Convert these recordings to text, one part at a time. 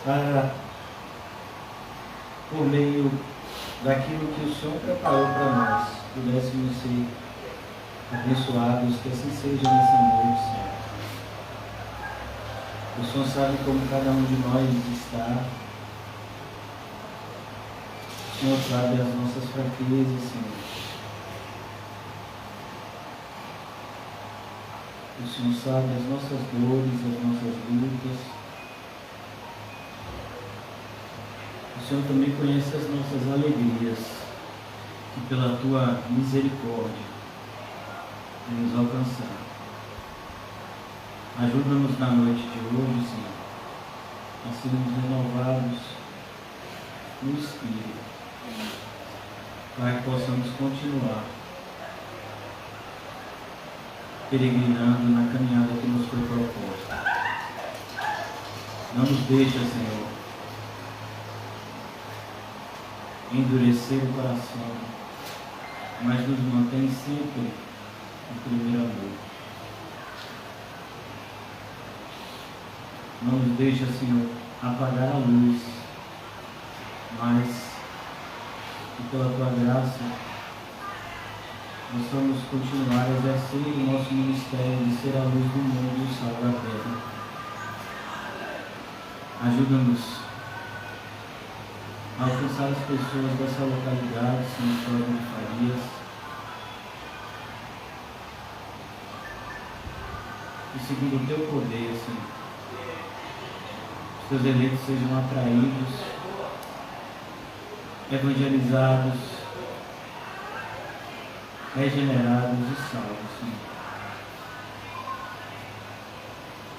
para, por meio daquilo que o Senhor preparou para nós, pudéssemos ser abençoados, que assim seja nessa noite, Senhor. O Senhor sabe como cada um de nós está. O Senhor sabe as nossas fraquezas, Senhor. O Senhor sabe as nossas dores, as nossas lutas. O Senhor também conhece as nossas alegrias, que pela Tua misericórdia vem nos alcançar. Ajuda-nos na noite de hoje, Senhor, a sermos renovados no Espírito, para que possamos continuar peregrinando na caminhada que nos foi proposta. Não nos deixa, Senhor, endurecer o coração, mas nos mantém sempre no primeiro amor. Não nos deixa, Senhor, apagar a luz, mas que pela Tua graça possamos continuar a exercer o nosso ministério de ser a luz do mundo e o sal da terra. Ajuda-nos a alcançar as pessoas dessa localidade, Senhor Cláudio de Farias, e segundo o Teu poder, Senhor, os Teus eleitos sejam atraídos, evangelizados, regenerados e salvos, Senhor.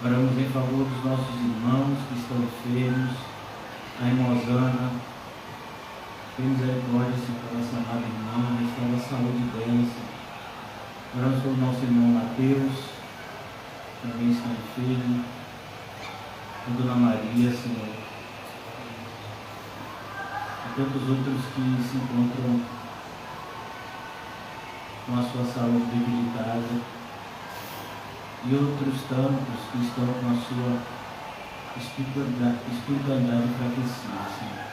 Oramos em favor dos nossos irmãos que estão enfermos, a irmãozana, tem misericórdia, Senhor, pela nossa amada irmã, restaura a saúde dela, Senhor. Oramos pelo nosso irmão Mateus, que também está enfermo, por Dona Maria, Senhor, e tantos outros que se encontram com a sua saúde debilitada, e outros tantos que estão com a sua espiritualidade enfraquecida, Senhor.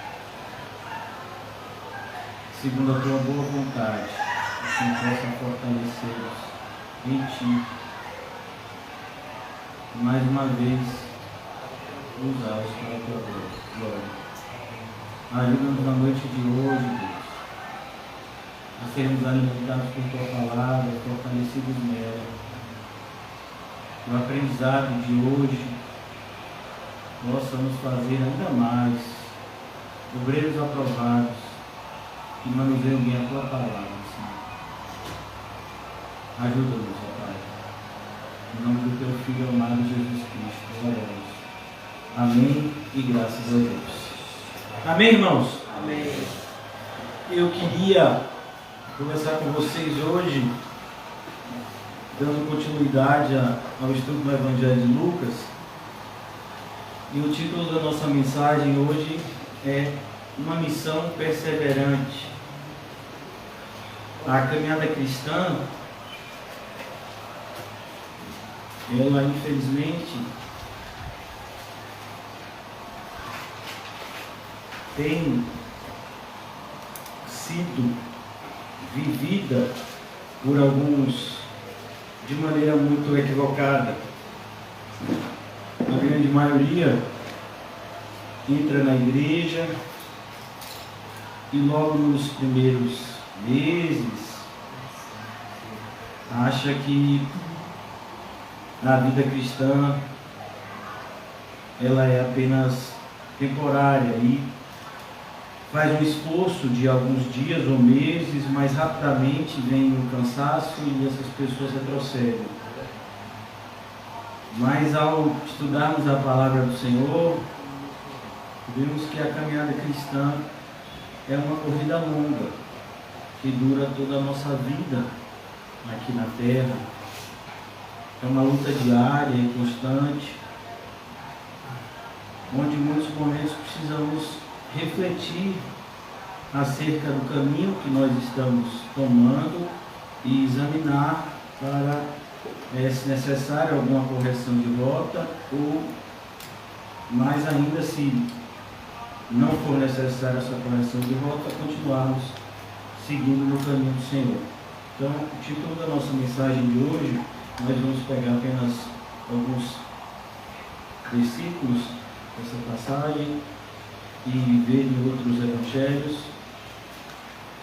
Segundo a Tua boa vontade, o Senhor possa fortalecê-los em Ti, e mais uma vez usá-los para a Tua glória. Ajuda-nos na noite de hoje, Deus, a sermos alimentados por Tua palavra, fortalecidos nela. No aprendizado de hoje, possamos fazer ainda mais obreiros aprovados que manuseiam bem a Tua palavra, Senhor. Ajuda-nos, ó Pai. Em nome do Teu Filho amado Jesus Cristo, oramos. Amém e graças a Deus. Amém, irmãos? Amém. Eu queria conversar com vocês hoje, dando continuidade ao estudo do Evangelho de Lucas. E o título da nossa mensagem hoje é Uma Missão Perseverante. A caminhada cristã, ela infelizmente tem sido vivida por alguns de maneira muito equivocada. A grande maioria entra na igreja e logo nos primeiros meses acha que a vida cristã ela é apenas temporária e faz um esforço de alguns dias ou meses, mas rapidamente vem o cansaço e essas pessoas retrocedem. Mas ao estudarmos a palavra do Senhor, vemos que a caminhada cristã é uma corrida longa, que dura toda a nossa vida aqui na terra. É uma luta diária e constante, onde em muitos momentos precisamos refletir acerca do caminho que nós estamos tomando e examinar para, se necessário, alguma correção de rota ou, mais ainda, se não for necessária essa correção de rota, continuarmos seguindo no caminho do Senhor. Então, o título da nossa mensagem de hoje, nós vamos pegar apenas alguns versículos dessa passagem e ver em outros evangelhos.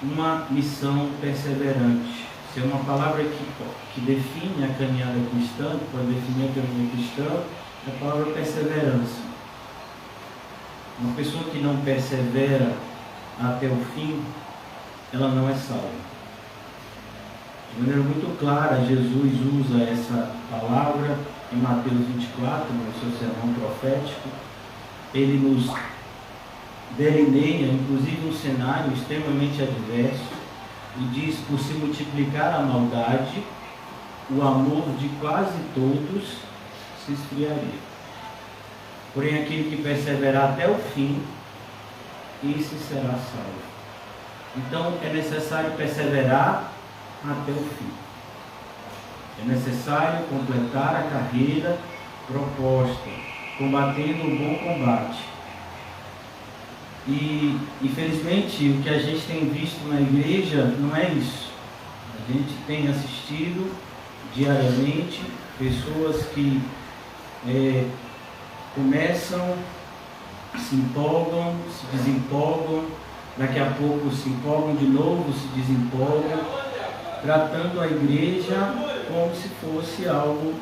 Uma missão perseverante. Se é uma palavra que define a caminhada cristã, para definir a caminhada cristã, é a palavra perseverança. Uma pessoa que não persevera até o fim, ela não é salva. De maneira muito clara, Jesus usa essa palavra em Mateus 24, no seu sermão profético. Ele nos delineia, inclusive, um cenário extremamente adverso e diz: por se multiplicar a maldade, o amor de quase todos se esfriaria. Porém, aquele que perseverar até o fim, esse será salvo. Então, é necessário perseverar até o fim. É necessário completar a carreira proposta, combatendo o bom combate. E, infelizmente, o que a gente tem visto na igreja não é isso. A gente tem assistido diariamente pessoas que começam, se empolgam, se desempolgam, daqui a pouco se empolgam de novo, se desempolgam, tratando a igreja como se fosse algo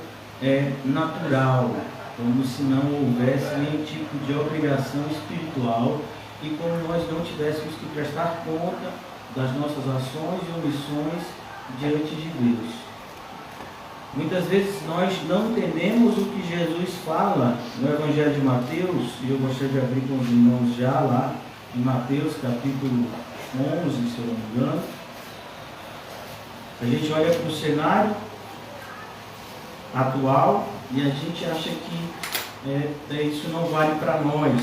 natural, como se não houvesse nenhum tipo de obrigação espiritual e como nós não tivéssemos que prestar conta das nossas ações e omissões diante de Deus. Muitas vezes nós não entendemos o que Jesus fala no Evangelho de Mateus, e eu gostaria de abrir com os irmãos já lá em Mateus capítulo 11, se eu não me engano. A gente olha para o cenário atual e a gente acha que isso não vale para nós,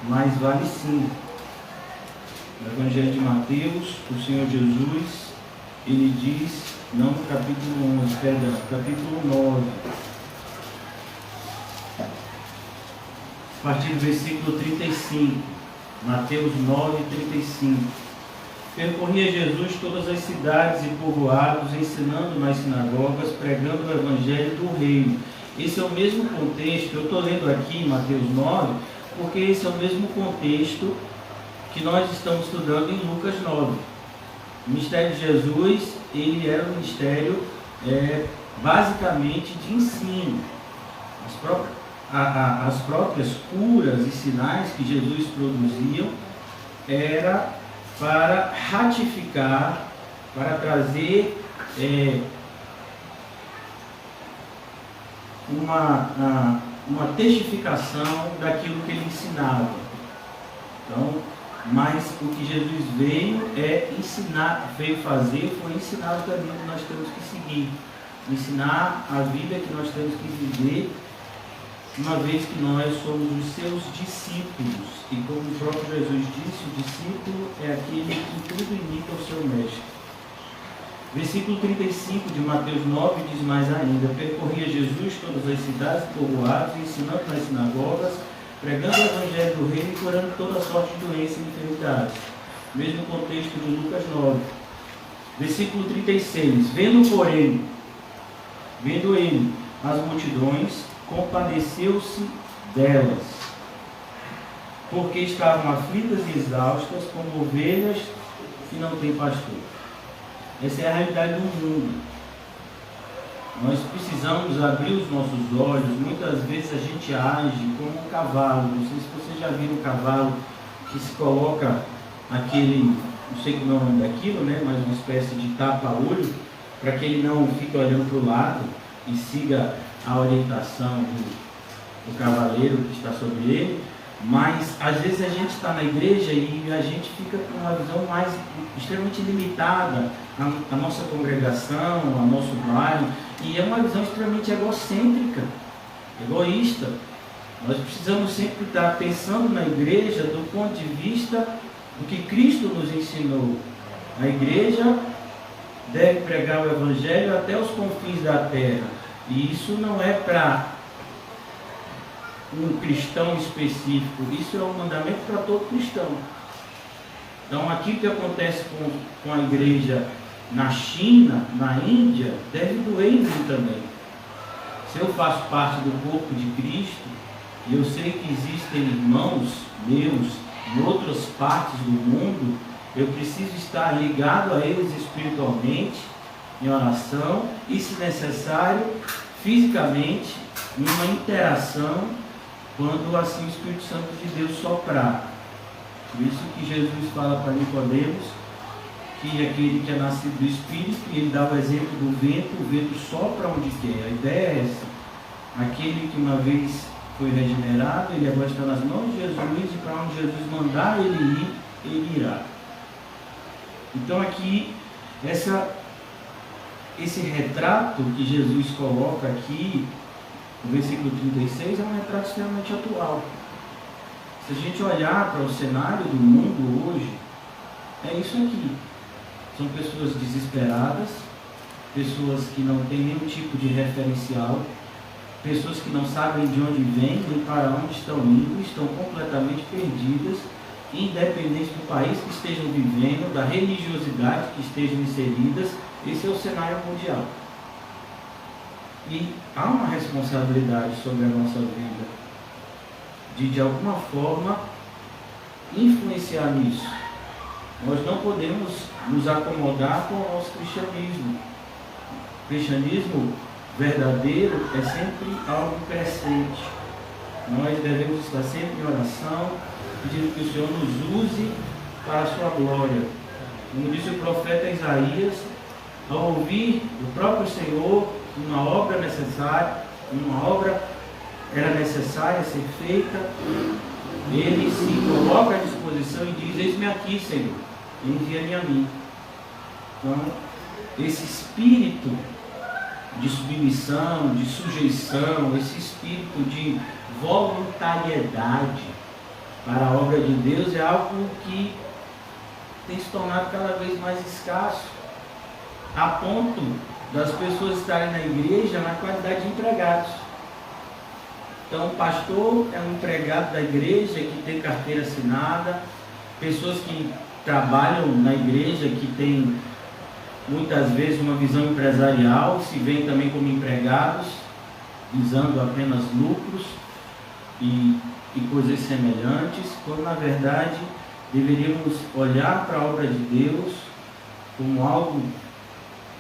mas vale sim. No Evangelho de Mateus, o Senhor Jesus, ele diz, não no capítulo 11, perdão, capítulo 9, a partir do versículo 35, Mateus 9, 35. Percorria Jesus todas as cidades e povoados, ensinando nas sinagogas, pregando o Evangelho do Reino. Esse é o mesmo contexto, eu estou lendo aqui Mateus 9, porque esse é o mesmo contexto que nós estamos estudando em Lucas 9. O ministério de Jesus, ele era um ministério basicamente de ensino. As próprias curas e sinais que Jesus produzia era para ratificar, para trazer uma testificação daquilo que ele ensinava. Então, mas o que Jesus veio ensinar, veio fazer, foi ensinar o caminho que nós temos que seguir, ensinar a vida que nós temos que viver, uma vez que nós somos os seus discípulos. E como o próprio Jesus disse, o discípulo é aquele que tudo imita o seu mestre. Versículo 35 de Mateus 9 diz mais ainda: percorria Jesus todas as cidades e povoados, ensinando nas sinagogas, pregando o Evangelho do Reino e curando toda sorte de doenças e enfermidades. Mesmo contexto de Lucas 9. Versículo 36. Vendo ele as multidões, compadeceu-se delas, porque estavam aflitas e exaustas, como ovelhas que não têm pastor. Essa é a realidade do mundo. Nós precisamos abrir os nossos olhos. Muitas vezes a gente age como um cavalo. Não sei se vocês já viram um cavalo que se coloca aquele, não sei como é o nome daquilo, né? Mas uma espécie de tapa-olho, para que ele não fique olhando para o lado e siga a orientação do cavaleiro que está sobre ele. Mas às vezes a gente está na igreja e a gente fica com uma visão mais extremamente limitada à nossa congregação, ao nosso bairro, e é uma visão extremamente egocêntrica, egoísta. Nós precisamos sempre estar pensando na igreja do ponto de vista do que Cristo nos ensinou. A igreja deve pregar o Evangelho até os confins da terra, e isso não é para um cristão específico, isso é um mandamento para todo cristão. Então, aqui que acontece com a igreja na China, na Índia, deve doer em mim também. Se eu faço parte do corpo de Cristo, e eu sei que existem irmãos meus em outras partes do mundo, eu preciso estar ligado a eles espiritualmente, em oração, e se necessário, fisicamente, em uma interação, quando assim o Espírito Santo de Deus soprar. Por isso que Jesus fala para Nicodemos que aquele que é nascido do Espírito, ele dá o exemplo do vento, o vento sopra onde quer. A ideia é essa. Aquele que uma vez foi regenerado, ele agora está nas mãos de Jesus, e para onde Jesus mandar ele ir, ele irá. Então aqui, esse retrato que Jesus coloca aqui, no versículo 36, é um retrato extremamente atual. Se a gente olhar para o cenário do mundo hoje, é isso aqui. São pessoas desesperadas, pessoas que não têm nenhum tipo de referencial, pessoas que não sabem de onde vêm nem para onde estão indo, estão completamente perdidas, independente do país que estejam vivendo, da religiosidade que estejam inseridas. Esse é o cenário mundial. E há uma responsabilidade sobre a nossa vida de alguma forma influenciar nisso. Nós não podemos nos acomodar com o nosso cristianismo. O cristianismo verdadeiro é sempre algo crescente. Nós devemos estar sempre em oração, pedindo que o Senhor nos use para a sua glória. Como disse o profeta Isaías, ao ouvir o próprio Senhor, uma obra necessária, uma obra era necessária ser feita, ele se coloca à disposição e diz: eis-me aqui, Senhor, envia-me a mim. Então, esse espírito de submissão, de sujeição, esse espírito de voluntariedade para a obra de Deus é algo que tem se tornado cada vez mais escasso, a ponto das pessoas estarem na igreja na qualidade de empregados. Então, o pastor é um empregado da igreja que tem carteira assinada, pessoas que trabalham na igreja que têm muitas vezes uma visão empresarial, se veem também como empregados, visando apenas lucros e coisas semelhantes, quando na verdade deveríamos olhar para a obra de Deus como algo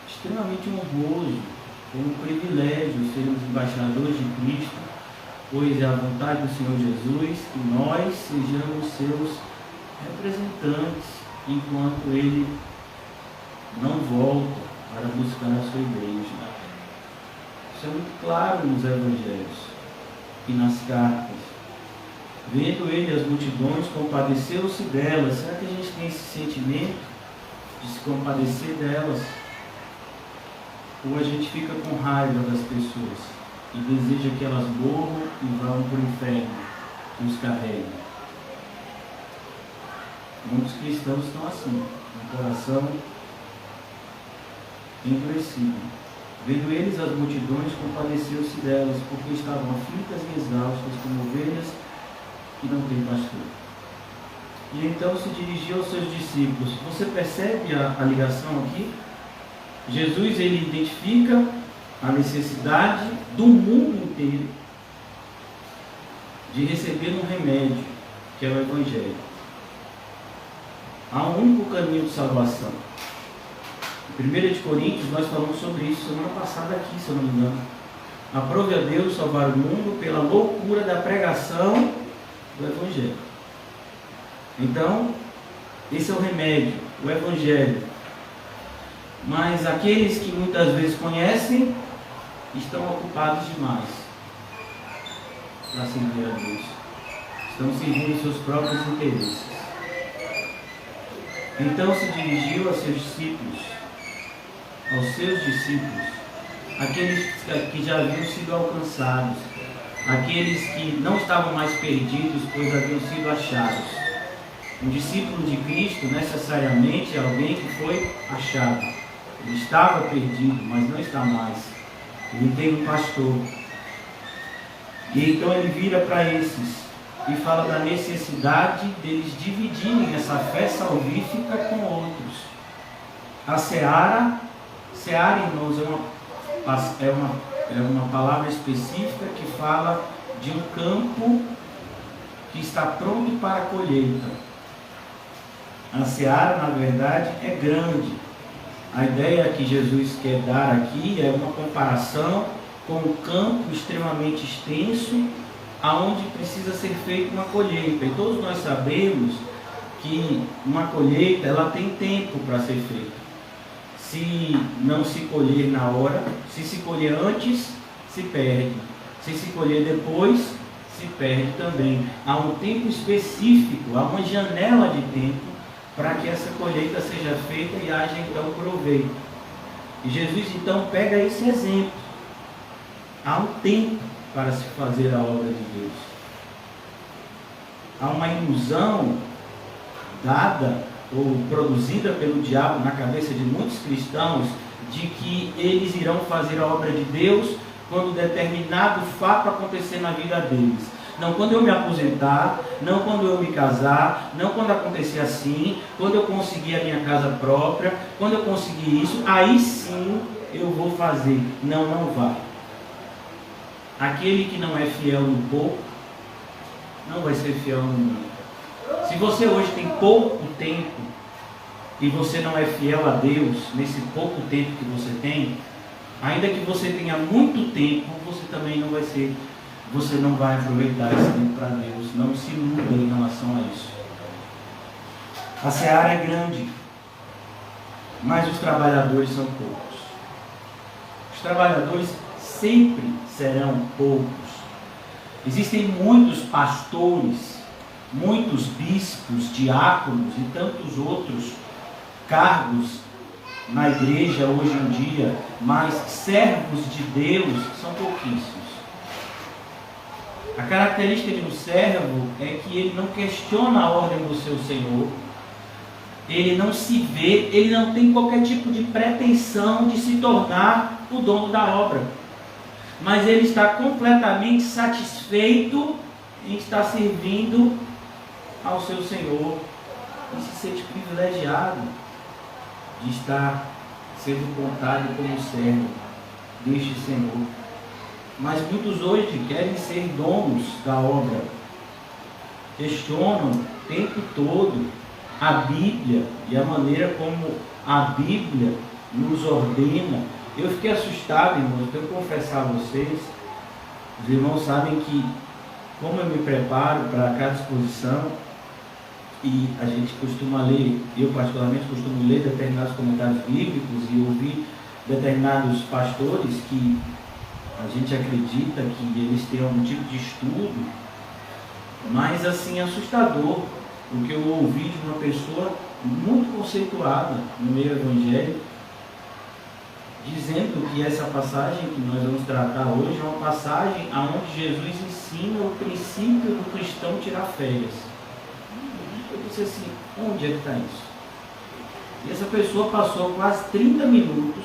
extremamente honroso, como um privilégio sermos embaixadores de Cristo, pois é a vontade do Senhor Jesus que nós sejamos seus representantes enquanto Ele não volta para buscar a sua igreja. Isso é muito claro nos evangelhos e nas cartas. Vendo Ele as multidões, compadeceu-se delas. Será que a gente tem esse sentimento de se compadecer delas? Ou a gente fica com raiva das pessoas e deseja que elas morram e vão para o inferno, que os carreguem? Muitos cristãos estão assim, com o coração endurecido. Vendo eles as multidões, compadeceu-se delas, porque estavam aflitas e exaustas, como ovelhas que não têm pastor. E então se dirigiu aos seus discípulos. Você percebe a ligação aqui? Jesus, ele identifica a necessidade do mundo inteiro de receber um remédio, que é o Evangelho. Há um único caminho de salvação. Em 1 Coríntios, nós falamos sobre isso semana passada aqui, se eu não me engano. Aprove a Deus salvar o mundo pela loucura da pregação do Evangelho. Então, esse é o remédio, o Evangelho. Mas aqueles que muitas vezes conhecem, estão ocupados demais para servir a Deus. Estão servindo seus próprios interesses. Então se dirigiu aos seus discípulos, aqueles que já haviam sido alcançados, aqueles que não estavam mais perdidos, pois haviam sido achados. Um discípulo de Cristo necessariamente é alguém que foi achado. Ele estava perdido, mas não está mais. Ele tem um pastor. E então ele vira para esses e fala da necessidade deles dividirem essa fé salvífica com outros. A seara, irmãos, é uma palavra específica que fala de um campo que está pronto para a colheita. A seara, na verdade, é grande. A ideia que Jesus quer dar aqui é uma comparação com um campo extremamente extenso, aonde precisa ser feita uma colheita. E todos nós sabemos que uma colheita, ela tem tempo para ser feita. Se não se colher na hora, se se colher antes, se perde. Se se colher depois, se perde também. Há um tempo específico, há uma janela de tempo para que essa colheita seja feita e haja então proveito. E Jesus então pega esse exemplo. Há um tempo para se fazer a obra de Deus. Há uma ilusão dada ou produzida pelo diabo na cabeça de muitos cristãos de que eles irão fazer a obra de Deus quando determinado fato acontecer na vida deles. Não quando eu me aposentar, não quando eu me casar, não quando acontecer assim, quando eu conseguir a minha casa própria, quando eu conseguir isso, aí sim eu vou fazer. Não, não vai. Aquele que não é fiel no pouco, não vai ser fiel no muito. Se você hoje tem pouco tempo e você não é fiel a Deus nesse pouco tempo que você tem, ainda que você tenha muito tempo, você também não vai ser, você não vai aproveitar esse tempo para Deus. Não se iluda em relação a isso. A seara é grande, mas os trabalhadores são poucos. Os trabalhadores sempre serão poucos. Existem muitos pastores, muitos bispos, diáconos e tantos outros cargos na igreja hoje em dia, mas servos de Deus são pouquíssimos. A característica de um servo é que ele não questiona a ordem do seu Senhor, ele não se vê, ele não tem qualquer tipo de pretensão de se tornar o dono da obra, mas ele está completamente satisfeito em estar servindo ao seu Senhor e se sente privilegiado de estar sendo contado como servo deste Senhor. Mas muitos hoje querem ser donos da obra, questionam o tempo todo a Bíblia e a maneira como a Bíblia nos ordena. Eu fiquei assustado, irmãos, eu tenho que confessar a vocês, os irmãos sabem que, como eu me preparo para cada exposição, e a gente costuma ler, eu particularmente costumo ler determinados comentários bíblicos e ouvir determinados pastores que a gente acredita que eles têm algum tipo de estudo, mas assim, assustador o que eu ouvi de uma pessoa muito conceituada no meio evangélico, dizendo que essa passagem que nós vamos tratar hoje é uma passagem onde Jesus ensina o princípio do cristão tirar férias. Eu disse assim, onde é que está isso? E essa pessoa passou quase 30 minutos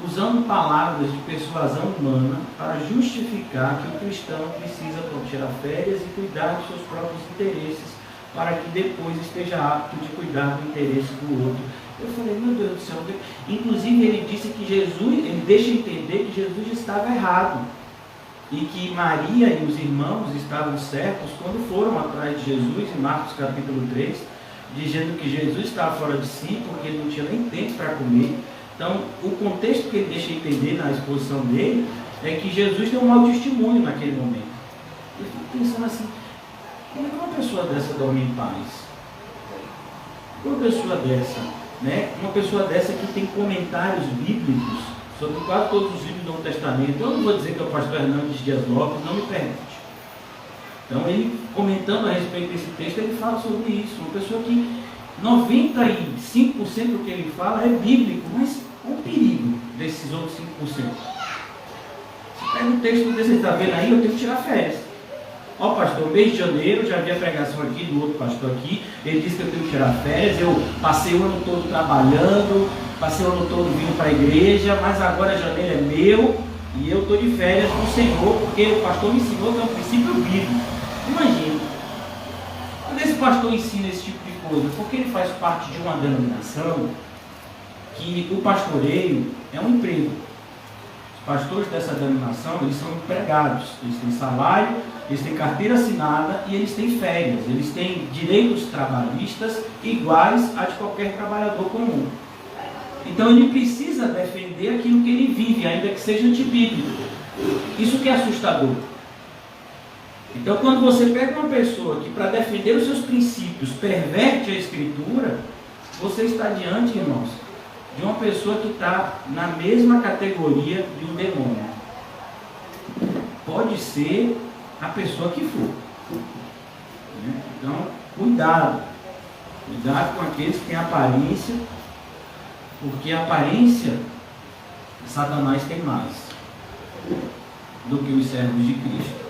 usando palavras de persuasão humana para justificar que o cristão precisa tirar férias e cuidar dos seus próprios interesses, para que depois esteja apto de cuidar do interesse do outro. Eu falei, meu Deus do céu. Inclusive ele disse que Jesus, ele deixa entender que Jesus estava errado e que Maria e os irmãos estavam certos quando foram atrás de Jesus, em Marcos capítulo 3, dizendo que Jesus estava fora de si porque ele não tinha nem tempo para comer. Então, o contexto que ele deixa entender na exposição dele é que Jesus tem um mau testemunho naquele momento. Eu fico pensando assim, como é que uma pessoa dessa dorme em paz? Uma pessoa dessa, né? Uma pessoa dessa que tem comentários bíblicos sobre quase todos os livros do Novo Testamento. Eu não vou dizer que é o pastor Hernandes Dias Lopes, não me pergunte. Então, ele comentando a respeito desse texto, ele fala sobre isso. Uma pessoa que 95% do que ele fala é bíblico, mas qual o perigo desses outros 5%? Você pega um texto desse, você está vendo aí, eu tenho que tirar férias. Ó pastor, mês de janeiro, já vi a pregação aqui do outro pastor aqui, ele disse que eu tenho que tirar férias, eu passei o ano todo trabalhando, passei o ano todo vindo para a igreja, mas agora janeiro é meu, e eu estou de férias com o Senhor, porque o pastor me ensinou que é um princípio bíblico. Imagina, quando esse pastor ensina esse tipo de coisa, porque ele faz parte de uma denominação que o pastoreio é um emprego. Os pastores dessa denominação, eles são empregados, eles têm salário, eles têm carteira assinada e eles têm férias, eles têm direitos trabalhistas iguais a de qualquer trabalhador comum. Então ele precisa defender aquilo que ele vive, ainda que seja antibíblico. Isso que é assustador. Então quando você pega uma pessoa que para defender os seus princípios perverte a Escritura, você está diante, irmãos, de uma pessoa que está na mesma categoria de um demônio. Pode ser a pessoa que for. Então, cuidado. Cuidado com aqueles que têm aparência, porque a aparência, Satanás tem mais do que os servos de Cristo.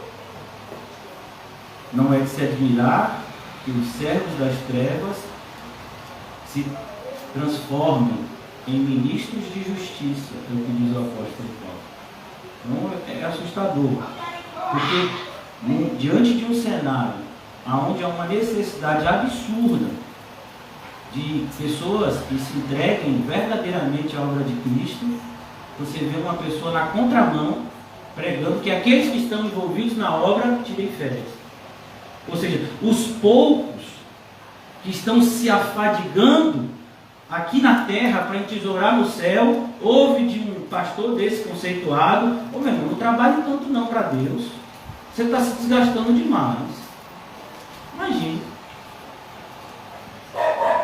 Não é de se admirar que os servos das trevas se transformem em ministros de justiça, é o que diz o apóstolo Paulo. Então é assustador, porque diante de um cenário onde há uma necessidade absurda de pessoas que se entreguem verdadeiramente à obra de Cristo, você vê uma pessoa na contramão pregando que aqueles que estão envolvidos na obra tirem férias. Ou seja, os poucos que estão se afadigando aqui na terra para entesourar no céu, ouve de um pastor desse conceituado: ô meu irmão, não trabalhe tanto não para Deus, você está se desgastando demais. Imagine.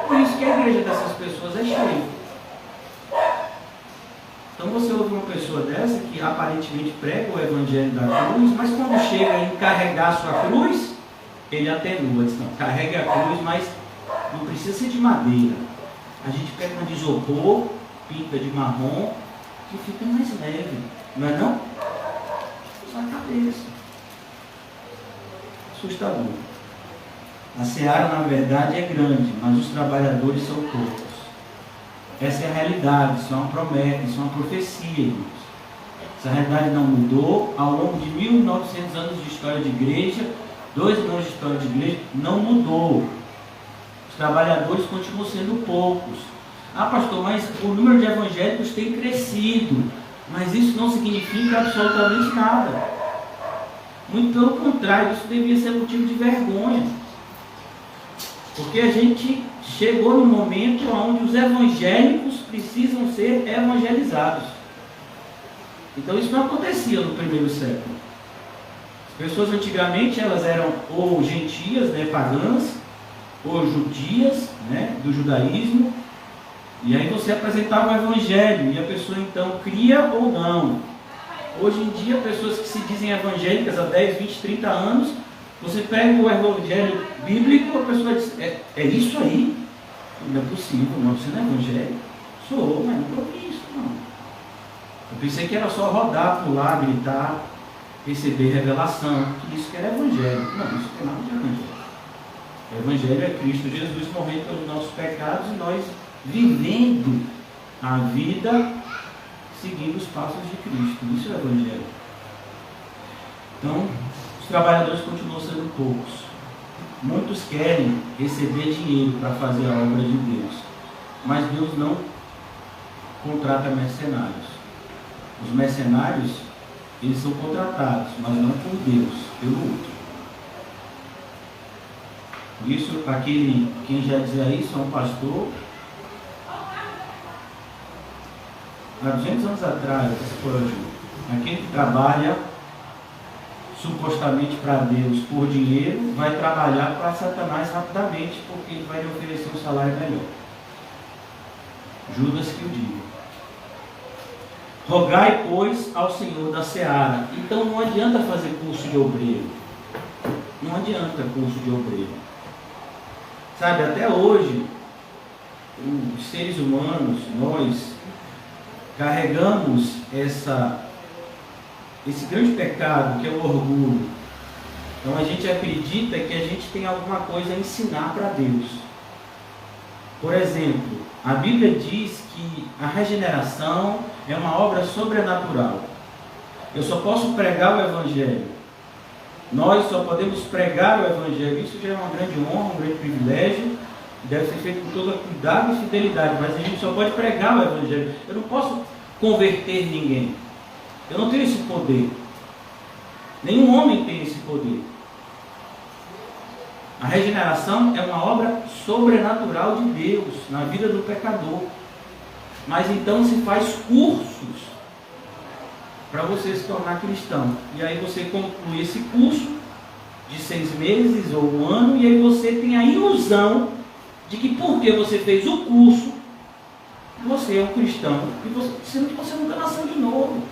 Por isso que a igreja dessas pessoas é cheia. Então você ouve uma pessoa dessa que aparentemente prega o evangelho da cruz, mas quando chega em carregar a sua cruz, ele atenua, diz: não, carregue a cruz, mas não precisa ser de madeira. A gente pega uma de isopor, pinta de marrom, que fica mais leve, não é não? Só a cabeça. Assustador. A seara, na verdade, é grande, mas os trabalhadores são poucos. Essa é a realidade, isso é uma promessa, isso é uma profecia, irmãos. Essa realidade não mudou ao longo de 1900 anos de história de igreja, 2 mil anos de história de igreja, não mudou. Os trabalhadores continuam sendo poucos. Ah, pastor, mas o número de evangélicos tem crescido. Mas isso não significa absolutamente nada. Muito pelo contrário, isso devia ser motivo de vergonha. Porque a gente chegou no momento onde os evangélicos precisam ser evangelizados. Então isso não acontecia no primeiro século. As pessoas antigamente elas eram ou gentias, né, pagãs, ou judias, né, do judaísmo, e aí você apresentava o evangelho, e a pessoa então cria ou não. Hoje em dia, pessoas que se dizem evangélicas há 10, 20, 30 anos, você pega o evangelho bíblico, a pessoa diz: é isso aí? Não é possível, não, você não é evangélico? Sou, mas não ouvi isso, não. Eu pensei que era só rodar, pular, gritar, receber revelação, que isso que era evangelho. Não, isso não é nada de evangelho. O evangelho é Cristo Jesus morrendo pelos nossos pecados e nós vivendo a vida seguindo os passos de Cristo. Isso é o evangelho. Então, os trabalhadores continuam sendo poucos. Muitos querem receber dinheiro para fazer a obra de Deus, mas Deus não contrata mercenários. Os mercenários, eles são contratados, mas não por Deus, pelo outro. Por isso, quem já dizia isso é um pastor. Há 200 anos atrás, aquele que trabalha supostamente para Deus por dinheiro, vai trabalhar para Satanás rapidamente, porque ele vai lhe oferecer um salário melhor. Judas que o diga. Rogai, pois, ao Senhor da seara. Então não adianta fazer curso de obreiro. Não adianta curso de obreiro. Sabe, até hoje, os seres humanos, nós carregamos esse grande pecado que é o orgulho. Então a gente acredita que a gente tem alguma coisa a ensinar para Deus. Por exemplo, a Bíblia diz que a regeneração é uma obra sobrenatural. Eu só posso pregar o Evangelho. Nós só podemos pregar o Evangelho. Isso já é uma grande honra, um grande privilégio. Deve ser feito com todo cuidado e fidelidade. Mas a gente só pode pregar o Evangelho. Eu não posso converter ninguém. Eu não tenho esse poder. Nenhum homem tem esse poder. A regeneração é uma obra sobrenatural de Deus na vida do pecador. Mas então se faz cursos para você se tornar cristão. E aí você conclui esse curso de 6 meses ou 1 ano, e aí você tem a ilusão de que porque você fez o curso, você é um cristão. E você nunca nasceu de novo.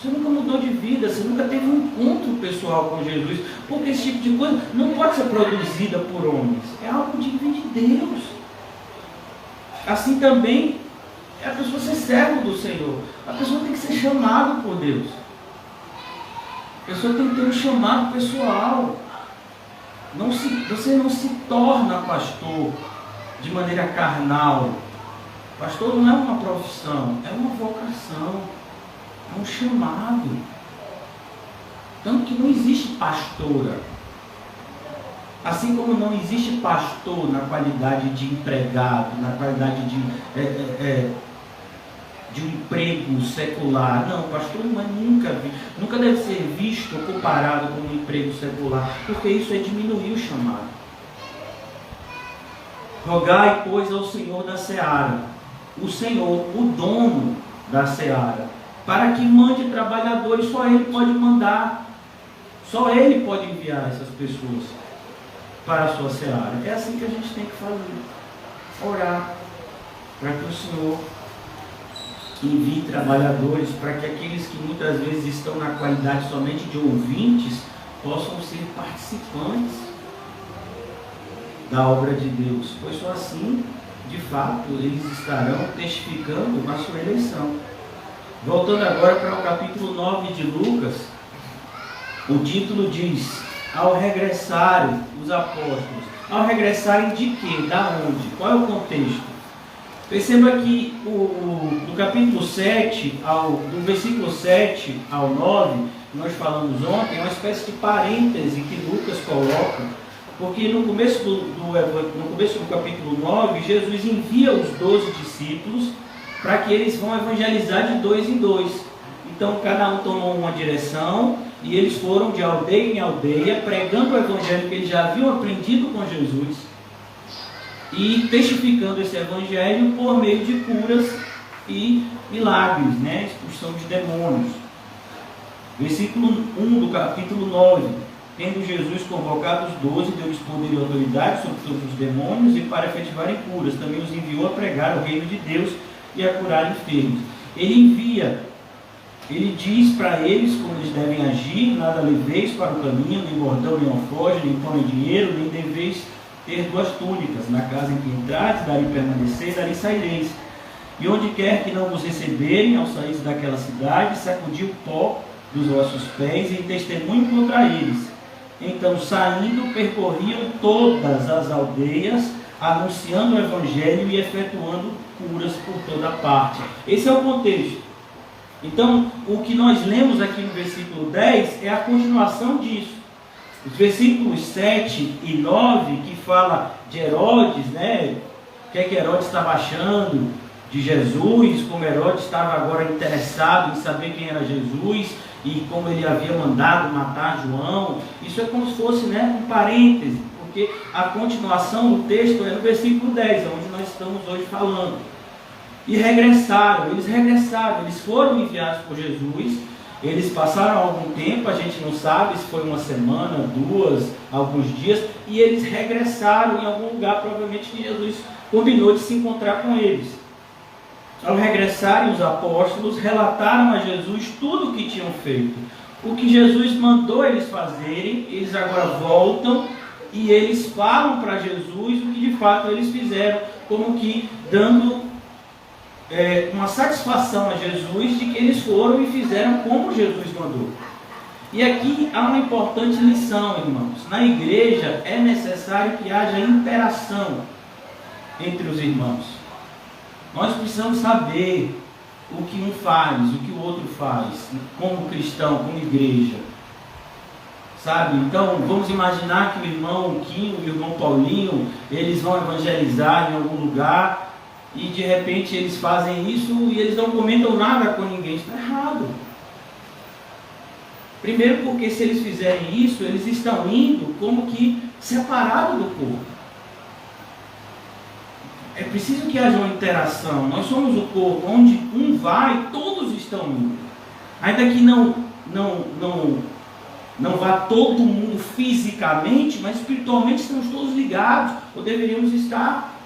Você nunca mudou de vida, você nunca teve um encontro pessoal com Jesus. Porque esse tipo de coisa não pode ser produzida por homens. É algo divino de Deus. Assim também é a pessoa ser servo do Senhor. A pessoa tem que ser chamada por Deus. A pessoa tem que ter um chamado pessoal. Você não se torna pastor de maneira carnal. Pastor não é uma profissão, é uma vocação, é um chamado. Tanto que não existe pastora. Assim como não existe pastor na qualidade de empregado, na qualidade de um emprego secular. Não, pastor não é nunca deve ser visto ou comparado com um emprego secular, porque isso é diminuir o chamado. Rogai, pois, ao Senhor da seara, o Senhor, o dono da seara, para que mande trabalhadores. Só Ele pode mandar, só Ele pode enviar essas pessoas para a sua seara. É assim que a gente tem que fazer, orar, para que o Senhor envie trabalhadores, para que aqueles que muitas vezes estão na qualidade somente de ouvintes, possam ser participantes da obra de Deus, pois só assim, de fato, eles estarão testificando a sua eleição. Voltando agora para o capítulo 9 de Lucas, o título diz: ao regressarem os apóstolos. Ao regressarem de quê? Da onde? Qual é o contexto? Perceba que do capítulo 7, do versículo 7 ao 9, que nós falamos ontem, é uma espécie de parêntese que Lucas coloca, porque no começo do capítulo 9, Jesus envia os 12 discípulos para que eles vão evangelizar de 2 em 2. Então cada um tomou uma direção e eles foram de aldeia em aldeia pregando o evangelho que eles já haviam aprendido com Jesus e testificando esse evangelho por meio de curas e milagres, expulsão de demônios. Versículo 1 do capítulo 9: tendo Jesus convocado os 12, deu-lhes poder e autoridade sobre todos os demônios e para efetivarem curas. Também os enviou a pregar o reino de Deus e a curar enfermos. Ele diz para eles como eles devem agir: nada leveis para o caminho, nem bordão, nem alforje, nem pão, nem dinheiro, nem deveis ter 2 túnicas. Na casa em que entrares, dali permaneceis, dali saireis. E onde quer que não vos receberem, ao sair daquela cidade, sacudi o pó dos vossos pés em testemunho contra eles. Então, saindo, percorriam todas as aldeias, anunciando o evangelho e efetuando curas por toda parte. Esse é o contexto. Então, o que nós lemos aqui no versículo 10 é a continuação disso. Os versículos 7 e 9, que fala de Herodes, o que é que Herodes estava achando de Jesus, como Herodes estava agora interessado em saber quem era Jesus e como ele havia mandado matar João. Isso é como se fosse um parêntese, porque a continuação do texto é no versículo 10, onde nós estamos hoje falando. E eles regressaram, eles foram enviados por Jesus, eles passaram algum tempo, a gente não sabe se foi uma semana, 2, alguns dias, e eles regressaram em algum lugar, provavelmente que Jesus combinou de se encontrar com eles. Ao regressarem, os apóstolos relataram a Jesus tudo o que tinham feito. O que Jesus mandou eles fazerem, eles agora voltam e eles falam para Jesus o que de fato eles fizeram, como que dando uma satisfação a Jesus de que eles foram e fizeram como Jesus mandou. E aqui há uma importante lição, irmãos. Na igreja é necessário que haja interação entre os irmãos. Nós precisamos saber o que um faz, o que o o outro faz, como cristão, como igreja. Sabe? Então, vamos imaginar que o irmão Quinho e o irmão Paulinho, eles vão evangelizar em algum lugar e de repente eles fazem isso e eles não comentam nada com ninguém. Isso está errado. Primeiro porque se eles fizerem isso, eles estão indo como que separados do corpo. É preciso que haja uma interação. Nós somos o corpo, onde um vai, todos estão indo. Ainda que não vá todo mundo fisicamente, mas espiritualmente estamos todos ligados, ou deveríamos estar.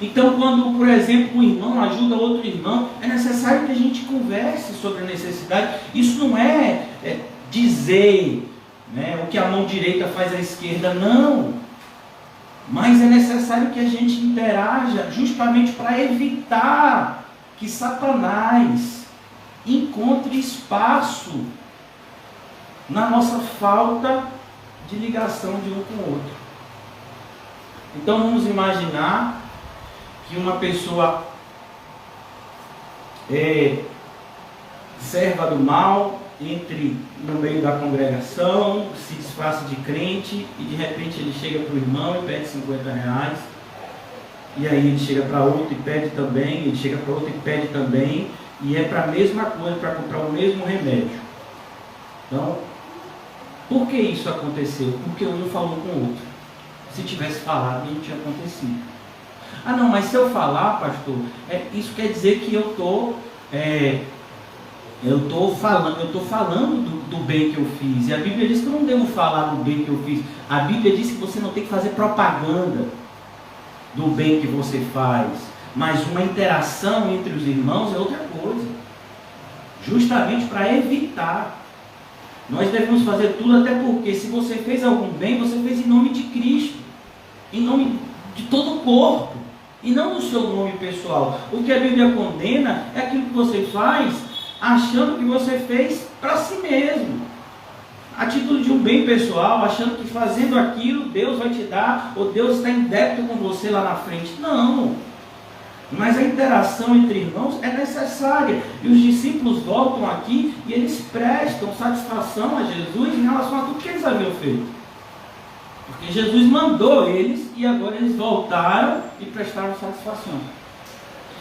Então, quando, por exemplo, um irmão ajuda outro irmão, é necessário que a gente converse sobre a necessidade. Isso não é dizer, né, o que a mão direita faz à esquerda, não. Mas é necessário que a gente interaja justamente para evitar que Satanás encontre espaço na nossa falta de ligação de um com o outro. Então vamos imaginar que uma pessoa serva do mal, entre no meio da congregação, se disfarça de crente e de repente ele chega para o irmão e pede 50 reais, e aí ele chega para outro e pede também, ele chega para outro e pede também, e é para a mesma coisa, para comprar o mesmo remédio. Então, por que isso aconteceu? Porque um falou com o outro. Se tivesse falado, não tinha acontecido. Ah não, mas se eu falar, pastor, isso quer dizer que eu estou falando do bem que eu fiz. E a Bíblia diz que eu não devo falar do bem que eu fiz. A Bíblia diz que você não tem que fazer propaganda do bem que você faz. Mas uma interação entre os irmãos é outra coisa. Justamente para evitar. Nós devemos fazer tudo, até porque se você fez algum bem, você fez em nome de Cristo. Em nome de todo o corpo. E não no seu nome pessoal. O que a Bíblia condena é aquilo que você faz achando que você fez para si mesmo, a título de um bem pessoal, achando que fazendo aquilo Deus vai te dar, ou Deus está em débito com você lá na frente. Não, mas a interação entre irmãos é necessária, e os discípulos voltam aqui e eles prestam satisfação a Jesus em relação a tudo que eles haviam feito, porque Jesus mandou eles e agora eles voltaram e prestaram satisfação.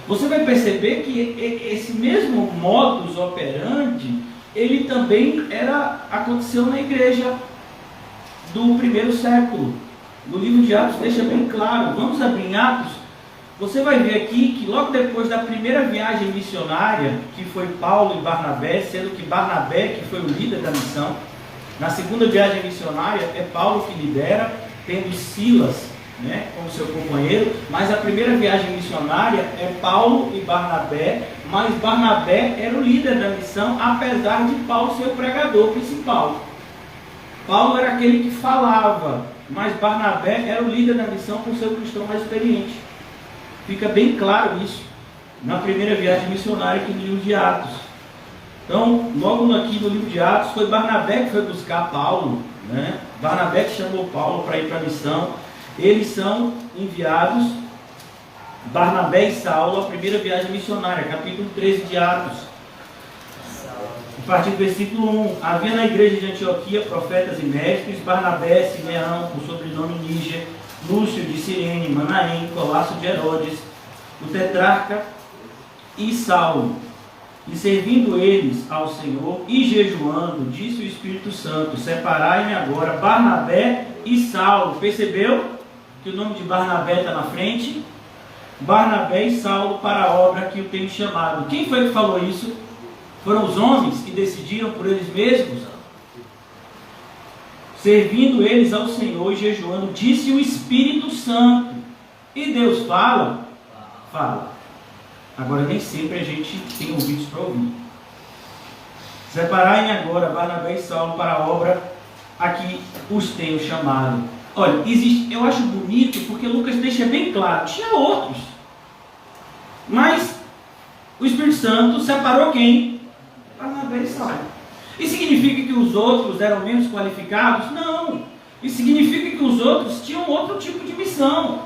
Você vai perceber que esse mesmo modus operandi, ele também aconteceu na igreja do primeiro século. No livro de Atos deixa bem claro. Vamos abrir em Atos. Você vai ver aqui que logo depois da primeira viagem missionária, que foi Paulo e Barnabé, sendo que Barnabé que foi o líder da missão, na segunda viagem missionária é Paulo que lidera, tendo Silas, né, como seu companheiro, mas a primeira viagem missionária é Paulo e Barnabé, mas Barnabé era o líder da missão, apesar de Paulo ser o pregador principal. Paulo era aquele que falava, mas Barnabé era o líder da missão por ser o cristão mais experiente. Fica bem claro isso na primeira viagem missionária aqui no livro de Atos. Então, logo aqui no livro de Atos, foi Barnabé que foi buscar Paulo, né? Barnabé que chamou Paulo para ir para a missão. Eles são enviados, Barnabé e Saulo, a primeira viagem missionária, capítulo 13 de Atos. A partir do versículo 1. Havia na igreja de Antioquia profetas e mestres, Barnabé, Simeão, com sobrenome Níger, Lúcio de Cirene, Manaém, Colasso de Herodes, o tetrarca e Saulo. E servindo eles ao Senhor e jejuando, disse o Espírito Santo: separai-me agora Barnabé e Saulo. Percebeu que o nome de Barnabé está na frente? Barnabé e Saulo para a obra que o tenho chamado. Quem foi que falou isso? Foram os homens que decidiram por eles mesmos? Servindo eles ao Senhor e jejuando, disse o Espírito Santo. E Deus fala? Fala. Agora nem sempre a gente tem ouvidos para ouvir. Separai-me agora Barnabé e Saulo para a obra a que os tenho chamado. Olha, eu acho bonito porque Lucas deixa bem claro, tinha outros, mas o Espírito Santo separou quem? Barnabé e Saulo. Isso significa que os outros eram menos qualificados? Não. Isso significa que os outros tinham outro tipo de missão,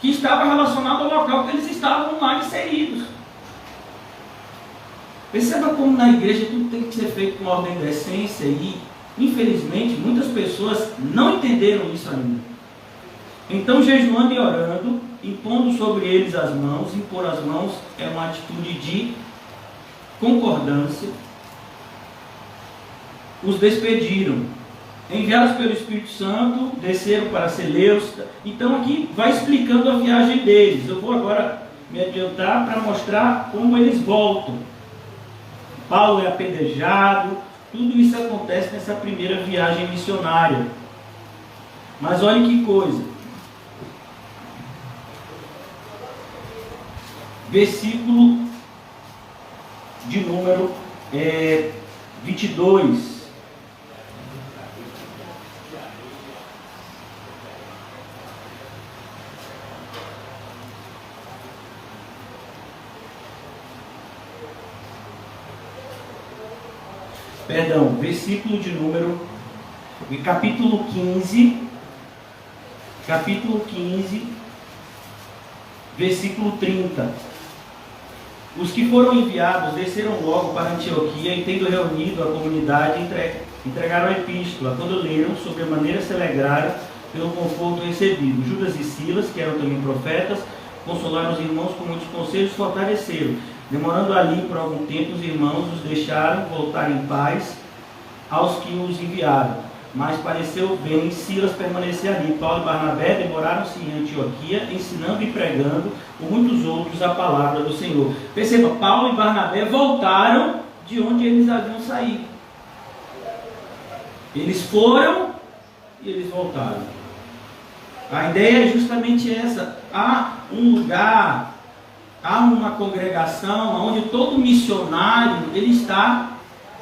que estava relacionado ao local que eles estavam lá inseridos. Perceba como na igreja tudo tem que ser feito com ordem e decência e, infelizmente, muitas pessoas não entenderam isso ainda. Então, jejuando e orando, impondo sobre eles as mãos, impor as mãos é uma atitude de concordância, os despediram, enviados pelo Espírito Santo, desceram para Celeus. Então aqui vai explicando a viagem deles. Eu vou agora me adiantar para mostrar como eles voltam. Paulo é apedrejado, tudo isso acontece nessa primeira viagem missionária. Mas olha que coisa. Versículo de número 22. Perdão, versículo de número, capítulo 15, versículo 30. Os que foram enviados desceram logo para Antioquia e, tendo reunido a comunidade, entregaram a epístola. Quando leram, sobremaneira se alegraram pelo conforto recebido. Judas e Silas, que eram também profetas, consolaram os irmãos com muitos conselhos e fortaleceram. Demorando ali por algum tempo, os irmãos os deixaram voltar em paz aos que os enviaram. Mas pareceu bem Silas permanecer ali. Paulo e Barnabé demoraram-se em Antioquia, ensinando e pregando com muitos outros a palavra do Senhor. Perceba, Paulo e Barnabé voltaram de onde eles haviam saído. Eles foram e eles voltaram. A ideia é justamente essa. Há um lugar, há uma congregação onde todo missionário ele está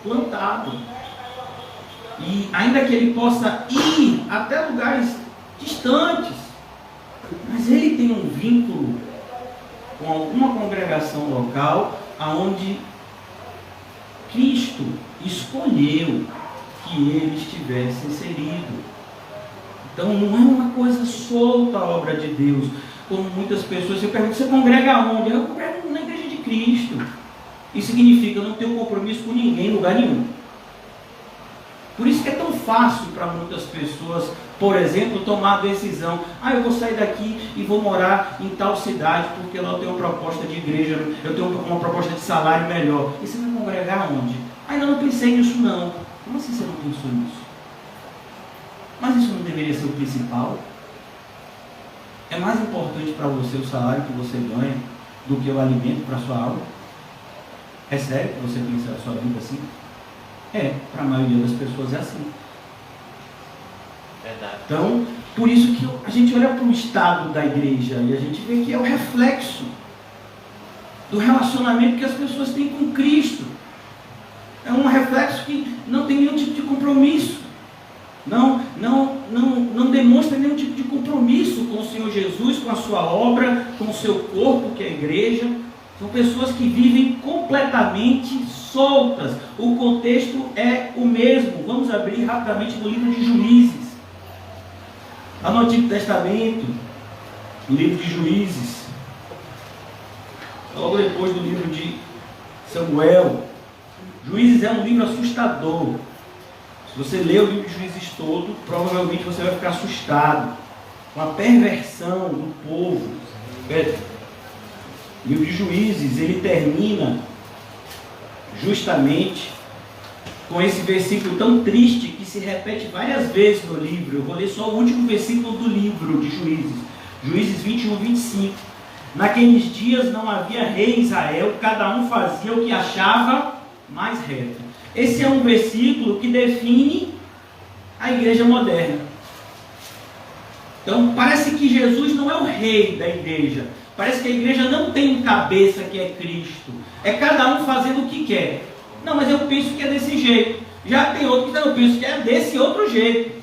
plantado. E ainda que ele possa ir até lugares distantes, mas ele tem um vínculo com alguma congregação local aonde Cristo escolheu que ele estivesse inserido. Então não é uma coisa solta a obra de Deus, como muitas pessoas. Você pergunta, você congrega onde? Eu congrego na igreja de Cristo. Isso significa não ter um compromisso com ninguém em lugar nenhum. Por isso que é tão fácil para muitas pessoas, por exemplo, tomar a decisão: eu vou sair daqui e vou morar em tal cidade, porque lá eu tenho uma proposta de igreja, eu tenho uma proposta de salário melhor. E você vai congregar onde? Ainda não pensei nisso não. Como assim você não pensou nisso? Mas isso não deveria ser o principal? É mais importante para você o salário que você ganha do que o alimento para a sua alma? É sério que você pensa a sua vida assim? Para a maioria das pessoas é assim. Verdade. Então, por isso que a gente olha para o estado da igreja e a gente vê que é o reflexo do relacionamento que as pessoas têm com Cristo. É um reflexo que não tem nenhum tipo de compromisso. Não demonstra nenhum tipo de compromisso com o Senhor Jesus, com a sua obra, com o seu corpo, que é a igreja. São pessoas que vivem completamente soltas. O contexto é o mesmo. Vamos abrir rapidamente no livro de Juízes. Lá no Antigo Testamento, no livro de Juízes, logo depois do livro de Samuel. Juízes é um livro assustador. Se você ler o livro de Juízes todo, provavelmente você vai ficar assustado com a perversão do povo. O livro de Juízes, ele termina justamente com esse versículo tão triste que se repete várias vezes no livro. Eu vou ler só o último versículo do livro de Juízes. Juízes 21, 25. Naqueles dias não havia rei em Israel, cada um fazia o que achava mais reto. Esse é um versículo que define a igreja moderna. Então parece que Jesus não é o rei da igreja. Parece que a igreja não tem um cabeça que é Cristo. É cada um fazendo o que quer. Não, mas eu penso que é desse jeito. Já tem outro que não, eu penso que é desse outro jeito.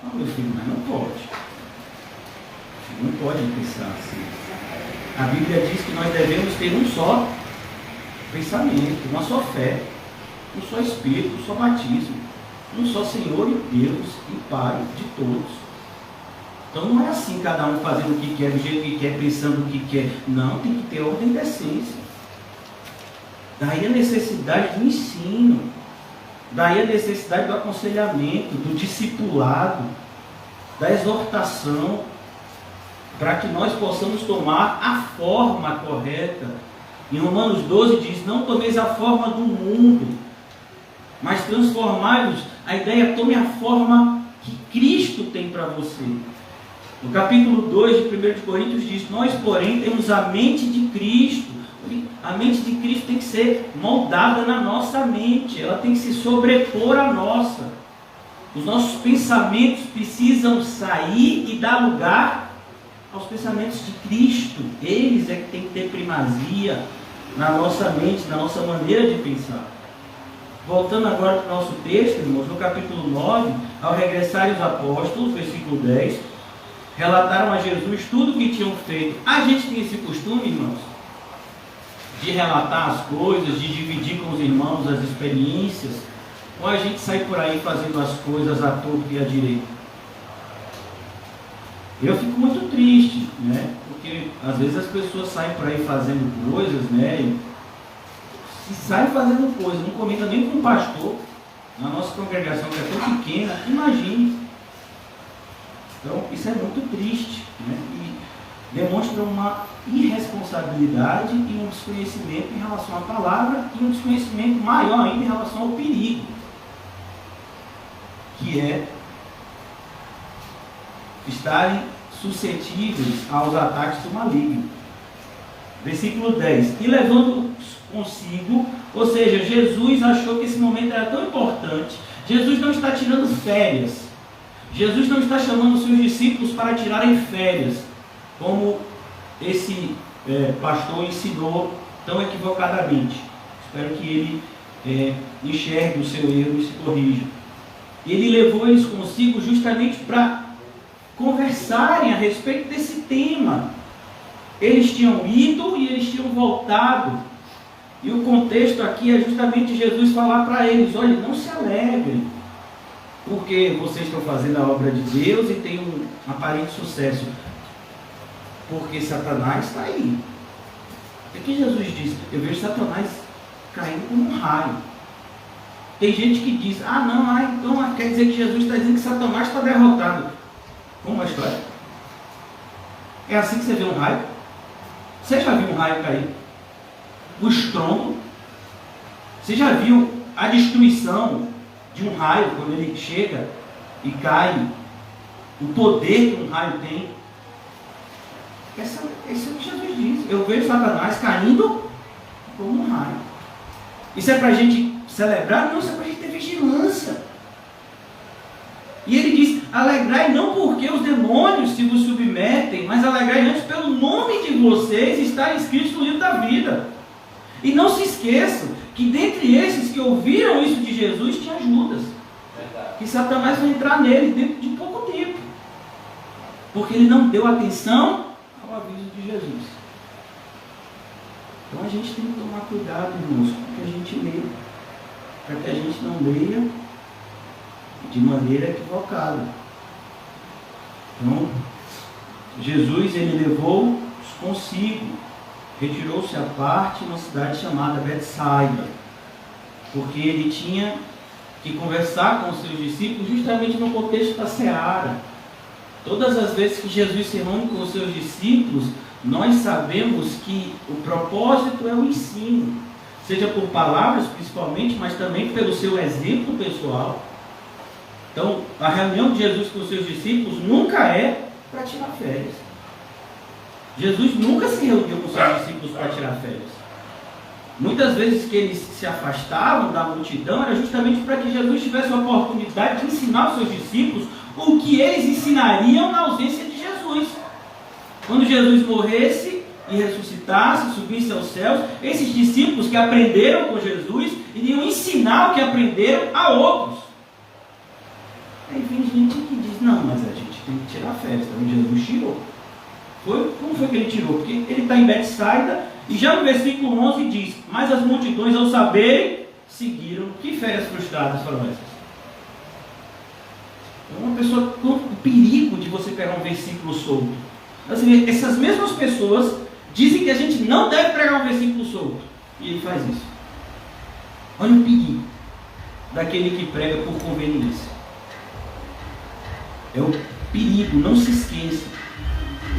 Não, meu filho, mas não pode. Você não pode pensar assim. A Bíblia diz que nós devemos ter um só pensamento, uma só fé, um só Espírito, um só batismo, um só Senhor e Deus e Pai de todos. Então não é assim, cada um fazendo o que quer, do jeito que quer, pensando o que quer. Não, tem que ter ordem e decência. Daí a necessidade do ensino, daí a necessidade do aconselhamento, do discipulado, da exortação, para que nós possamos tomar a forma correta. Em Romanos 12 diz: não tomeis a forma do mundo, mas transformai-vos. A ideia, tome a forma que Cristo tem para você. No capítulo 2 de 1 de Coríntios diz: nós, porém, temos a mente de Cristo. A mente de Cristo tem que ser moldada na nossa mente, ela tem que se sobrepor à nossa. Os nossos pensamentos precisam sair e dar lugar aos pensamentos de Cristo. Eles é que tem que ter primazia na nossa mente, na nossa maneira de pensar. Voltando agora para o nosso texto, irmãos, no capítulo 9, ao regressarem os apóstolos, versículo 10, relataram a Jesus tudo o que tinham feito. A gente tem esse costume, irmãos, de relatar as coisas, de dividir com os irmãos as experiências, ou a gente sai por aí fazendo as coisas à torta e à direita? Eu fico muito triste, né? Porque às vezes as pessoas saem por aí fazendo coisas, né? E se saem fazendo coisas, não comenta nem com o pastor, na nossa congregação que é tão pequena, imagine. Então isso é muito triste, né? E demonstra uma irresponsabilidade e um desconhecimento em relação à palavra, e um desconhecimento maior ainda em relação ao perigo, que é estarem suscetíveis aos ataques do maligno. Versículo 10: e levando consigo, ou seja, Jesus achou que esse momento era tão importante. Jesus não está tirando férias, Jesus não está chamando os seus discípulos para tirarem férias, como esse pastor ensinou tão equivocadamente. Espero que ele enxergue o seu erro e se corrija. Ele levou eles consigo justamente para conversarem a respeito desse tema. Eles tinham ido e eles tinham voltado. E o contexto aqui é justamente Jesus falar para eles: olha, não se alegrem, porque vocês estão fazendo a obra de Deus e tem um aparente sucesso, porque Satanás está aí. O que Jesus diz? Eu vejo Satanás caindo como um raio. Tem gente que diz: ah não, então quer dizer que Jesus está dizendo que Satanás está derrotado. Como a história? É assim que você vê um raio? Você já viu um raio cair? O estrondo? Você já viu a destruição de um raio quando ele chega e cai? O poder que um raio tem? Esse é o que Jesus diz. Eu vejo Satanás caindo como um raio. Isso é para a gente celebrar? Não, isso é para a gente ter vigilância. E ele diz: alegrai não porque os demônios se vos submetem, mas alegrai antes pelo nome de vocês estar inscritos no livro da vida. E não se esqueçam que dentre esses que ouviram isso de Jesus tinha Judas. Que Satanás vai entrar nele dentro de pouco tempo, porque ele não deu atenção ao aviso de Jesus. Então a gente tem que tomar cuidado, irmãos, com o que a gente lê, para que a gente não leia de maneira equivocada. Então, Jesus, ele levou-os consigo, retirou-se à parte numa cidade chamada Betsaida, porque ele tinha que conversar com os seus discípulos justamente no contexto da seara. Todas as vezes que Jesus se reúne com os seus discípulos, nós sabemos que o propósito é o ensino, seja por palavras principalmente, mas também pelo seu exemplo pessoal. Então, a reunião de Jesus com os seus discípulos nunca é para tirar férias. Jesus nunca se reuniu com os seus discípulos para tirar férias. Muitas vezes que eles se afastavam da multidão era justamente para que Jesus tivesse a oportunidade de ensinar aos seus discípulos o que eles ensinariam na ausência de Jesus. Quando Jesus morresse e ressuscitasse, subisse aos céus, esses discípulos que aprenderam com Jesus iriam ensinar o que aprenderam a outros. Aí vem gente que diz: não, mas a gente tem que tirar férias. Então Jesus tirou. Como foi que ele tirou? Porque ele está em Betsaida, e já no versículo 11 diz: mas as multidões, ao saberem, seguiram. Que férias frustradas foram essas? Uma pessoa com o perigo de você pegar um versículo solto. Assim, essas mesmas pessoas dizem que a gente não deve pregar um versículo solto, e ele faz isso. Olha o perigo daquele que prega por conveniência. É o perigo, não se esqueça.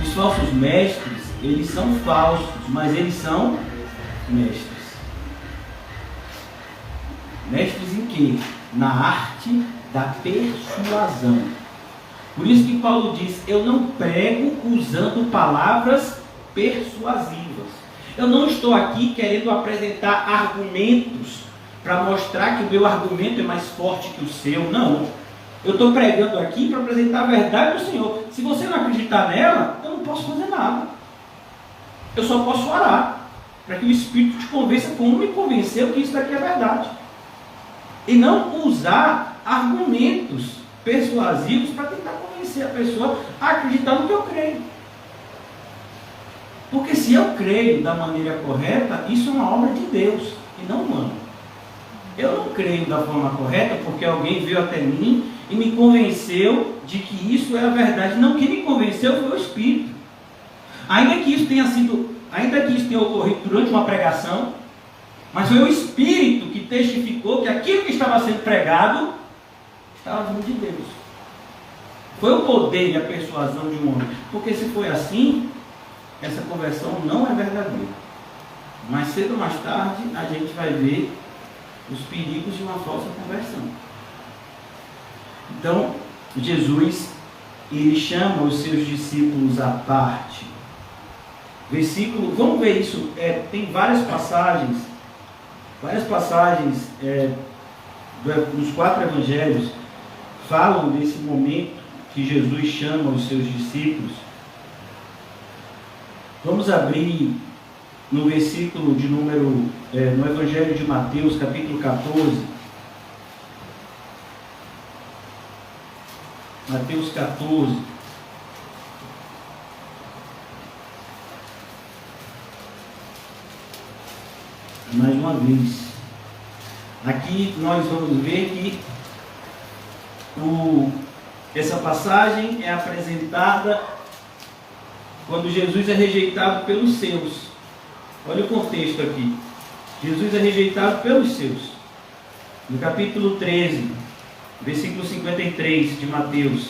Os falsos mestres, eles são falsos, mas eles são mestres. Mestres em quê? Na arte da persuasão. Por isso que Paulo diz: eu não prego usando palavras persuasivas. Eu não estou aqui querendo apresentar argumentos para mostrar que o meu argumento é mais forte que o seu. Não. Eu estou pregando aqui para apresentar a verdade do Senhor. Se você não acreditar nela, eu não posso fazer nada. Eu só posso orar para que o Espírito te convença como me convenceu que isso daqui é verdade. E não usar argumentos persuasivos para tentar convencer a pessoa a acreditar no que eu creio. Porque se eu creio da maneira correta, isso é uma obra de Deus e não humana. Eu não creio da forma correta porque alguém veio até mim e me convenceu de que isso é a verdade. Não, quem me convenceu foi o Espírito. Ainda que isso tenha ocorrido durante uma pregação, mas foi o Espírito que testificou que aquilo que estava sendo pregado estava vindo de Deus. Foi o poder e a persuasão de um homem. Porque se foi assim, essa conversão não é verdadeira. Mais cedo ou mais tarde, a gente vai ver os perigos de uma falsa conversão. Então, Jesus, ele chama os seus discípulos à parte. Versículo, vamos ver isso, tem várias passagens nos 4 evangelhos falam desse momento que Jesus chama os seus discípulos. Vamos abrir no versículo de número, no Evangelho de Mateus, capítulo 14. Mateus 14. Mais uma vez. Aqui nós vamos ver que essa passagem é apresentada quando Jesus é rejeitado pelos seus. Olha o contexto aqui. Jesus é rejeitado pelos seus. No capítulo 13, versículo 53 de Mateus.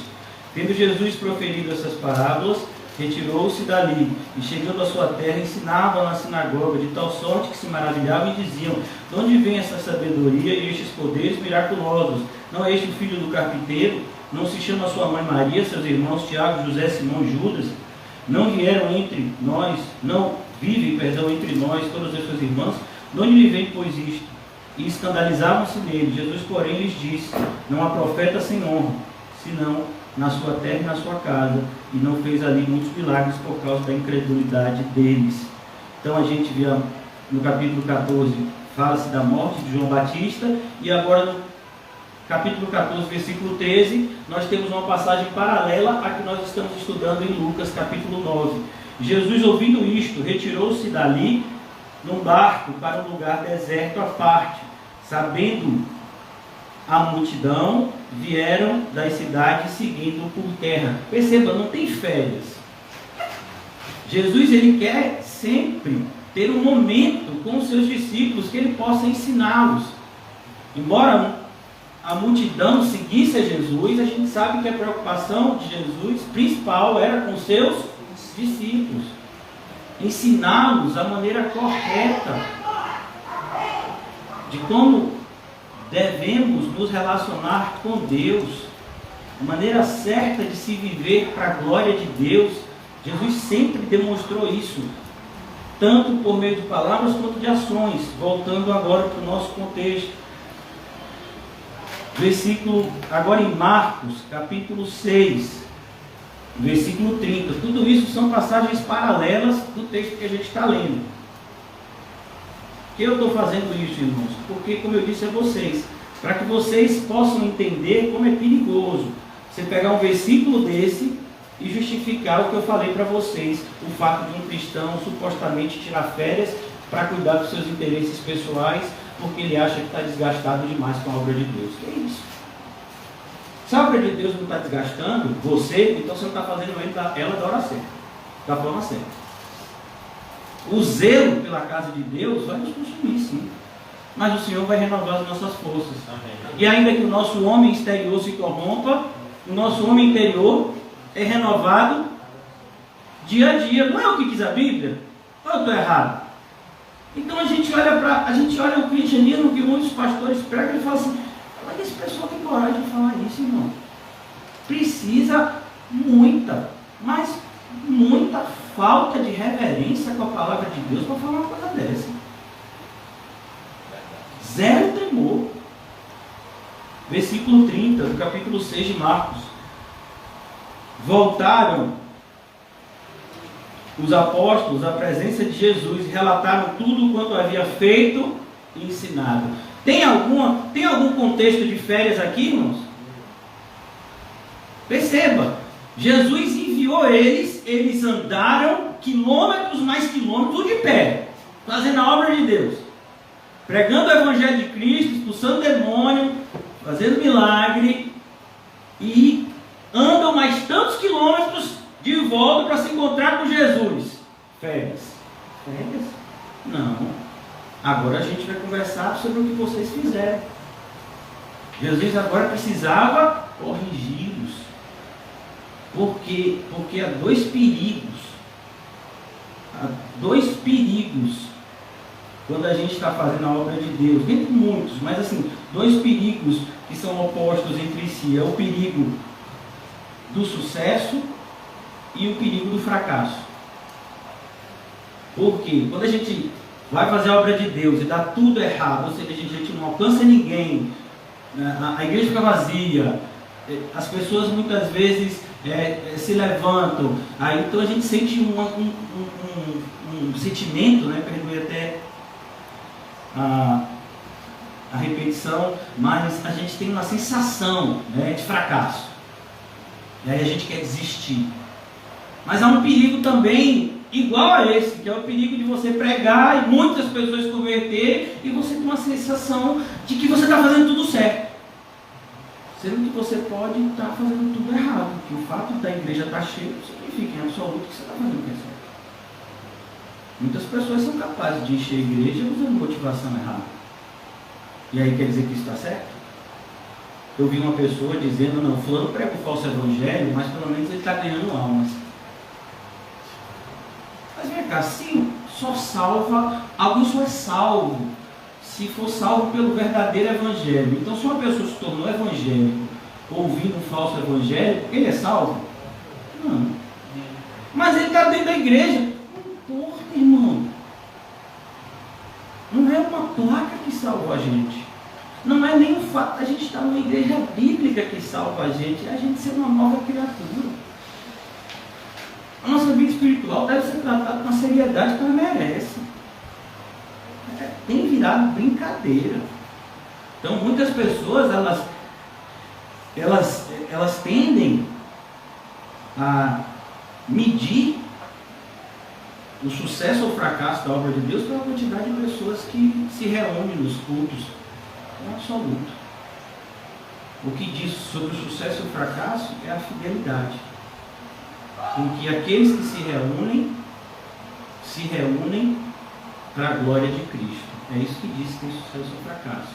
Tendo Jesus proferido essas parábolas, retirou-se dali, e chegando à sua terra, ensinava na sinagoga, de tal sorte que se maravilhavam e diziam: de onde vem essa sabedoria e estes poderes miraculosos? Não é este o filho do carpinteiro? Não se chama sua mãe Maria, seus irmãos Tiago, José, Simão e Judas? Não vieram entre nós, entre nós todas as suas irmãs? De onde lhe vem, pois, isto? E escandalizavam-se nele. Jesus, porém, lhes disse: não há profeta sem honra, senão na sua terra e na sua casa. E não fez ali muitos milagres por causa da incredulidade deles. Então a gente vê no capítulo 14, fala-se da morte de João Batista. E agora no capítulo 14, versículo 13, nós temos uma passagem paralela à que nós estamos estudando em Lucas, capítulo 9. Jesus, ouvindo isto, retirou-se dali num barco para um lugar deserto à parte. Sabendo a multidão, vieram das cidades seguindo por terra. Perceba, não tem férias. Jesus, ele quer sempre ter um momento com os seus discípulos que ele possa ensiná-los. Embora a multidão seguisse a Jesus, a gente sabe que a preocupação de Jesus principal era com seus discípulos. Ensiná-los a maneira correta de como devemos nos relacionar com Deus, a maneira certa de se viver para a glória de Deus. Jesus sempre demonstrou isso, tanto por meio de palavras quanto de ações. Voltando agora para o nosso contexto, versículo, agora em Marcos, capítulo 6, versículo 30. Tudo isso são passagens paralelas do texto que a gente está lendo. Por que eu estou fazendo isso, irmãos? Porque, como eu disse a vocês, para que vocês possam entender como é perigoso você pegar um versículo desse e justificar o que eu falei para vocês, o fato de um cristão supostamente tirar férias para cuidar dos seus interesses pessoais, porque ele acha que está desgastado demais com a obra de Deus. Que é isso? Se a obra de Deus não está desgastando você, então você não está fazendo ela da hora certa, da forma certa. O zelo pela casa de Deus vai nos consumir, sim. mas o Senhor vai renovar as nossas forças. Amém. E ainda que o nosso homem exterior se corrompa, o nosso homem interior é renovado dia a dia. Não é o que diz a Bíblia? Ou eu estou errado? Então a gente olha o cristianismo que muitos pastores pregam e falam assim: como é que esse pessoal tem coragem de falar isso, irmão? Precisa muita, mas muita falta de reverência com a palavra de Deus para falar uma coisa dessa. Zero temor. Versículo 30 do capítulo 6 de Marcos. Voltaram os apóstolos à presença de Jesus e relataram tudo quanto havia feito e ensinado. Tem algum contexto de férias aqui, irmãos? Perceba, Jesus enviou eles andaram quilômetros mais quilômetros de pé, fazendo a obra de Deus, pregando o evangelho de Cristo, expulsando demônio, fazendo milagre, e andam mais tantos quilômetros de volta para se encontrar com Jesus. Férias? Férias? Não. Agora a gente vai conversar sobre o que vocês fizeram. Jesus agora precisava corrigi-los. Porque há dois perigos. Há dois perigos quando a gente está fazendo a obra de Deus. Tem muitos, mas assim, dois perigos que são opostos entre si. É o perigo do sucesso e o perigo do fracasso. Porque quando a gente vai fazer a obra de Deus e dá tudo errado, ou seja, a gente não alcança ninguém, a igreja fica vazia, as pessoas muitas vezes se levantam, aí então a gente sente um sentimento, perdoe até a repetição, mas a gente tem uma sensação de fracasso, e aí a gente quer desistir. Mas há um perigo também igual a esse, que é o perigo de você pregar e muitas pessoas se converterem e você tem uma sensação de que você está fazendo tudo certo, sendo que você pode estar fazendo tudo errado, que o fato da igreja estar cheia não significa em absoluto que você está fazendo o que é certo. Muitas pessoas são capazes de encher a igreja usando motivação errada, e aí quer dizer que isso está certo? Eu vi uma pessoa dizendo: não, fulano prega o falso evangelho, mas pelo menos ele está ganhando almas. Mas vem cá, se só salva, alguém só é salvo se for salvo pelo verdadeiro evangelho. Então, se uma pessoa se tornou evangélico ouvindo um falso evangelho, ele é salvo? Não. Mas ele está dentro da igreja. Não importa, irmão. Não é uma placa que salva a gente. Não é nem o fato de a gente estar numa igreja bíblica que salva a gente. É a gente ser uma nova criatura. A nossa vida espiritual deve ser tratada com a seriedade que ela merece. Tem virado brincadeira. Então muitas pessoas elas tendem a medir o sucesso ou fracasso da obra de Deus pela quantidade de pessoas que se reúnem nos cultos. É absoluto. O que diz sobre o sucesso e o fracasso é a fidelidade, em que aqueles que se reúnem para a glória de Cristo. É isso que diz que tem sucesso ou fracasso.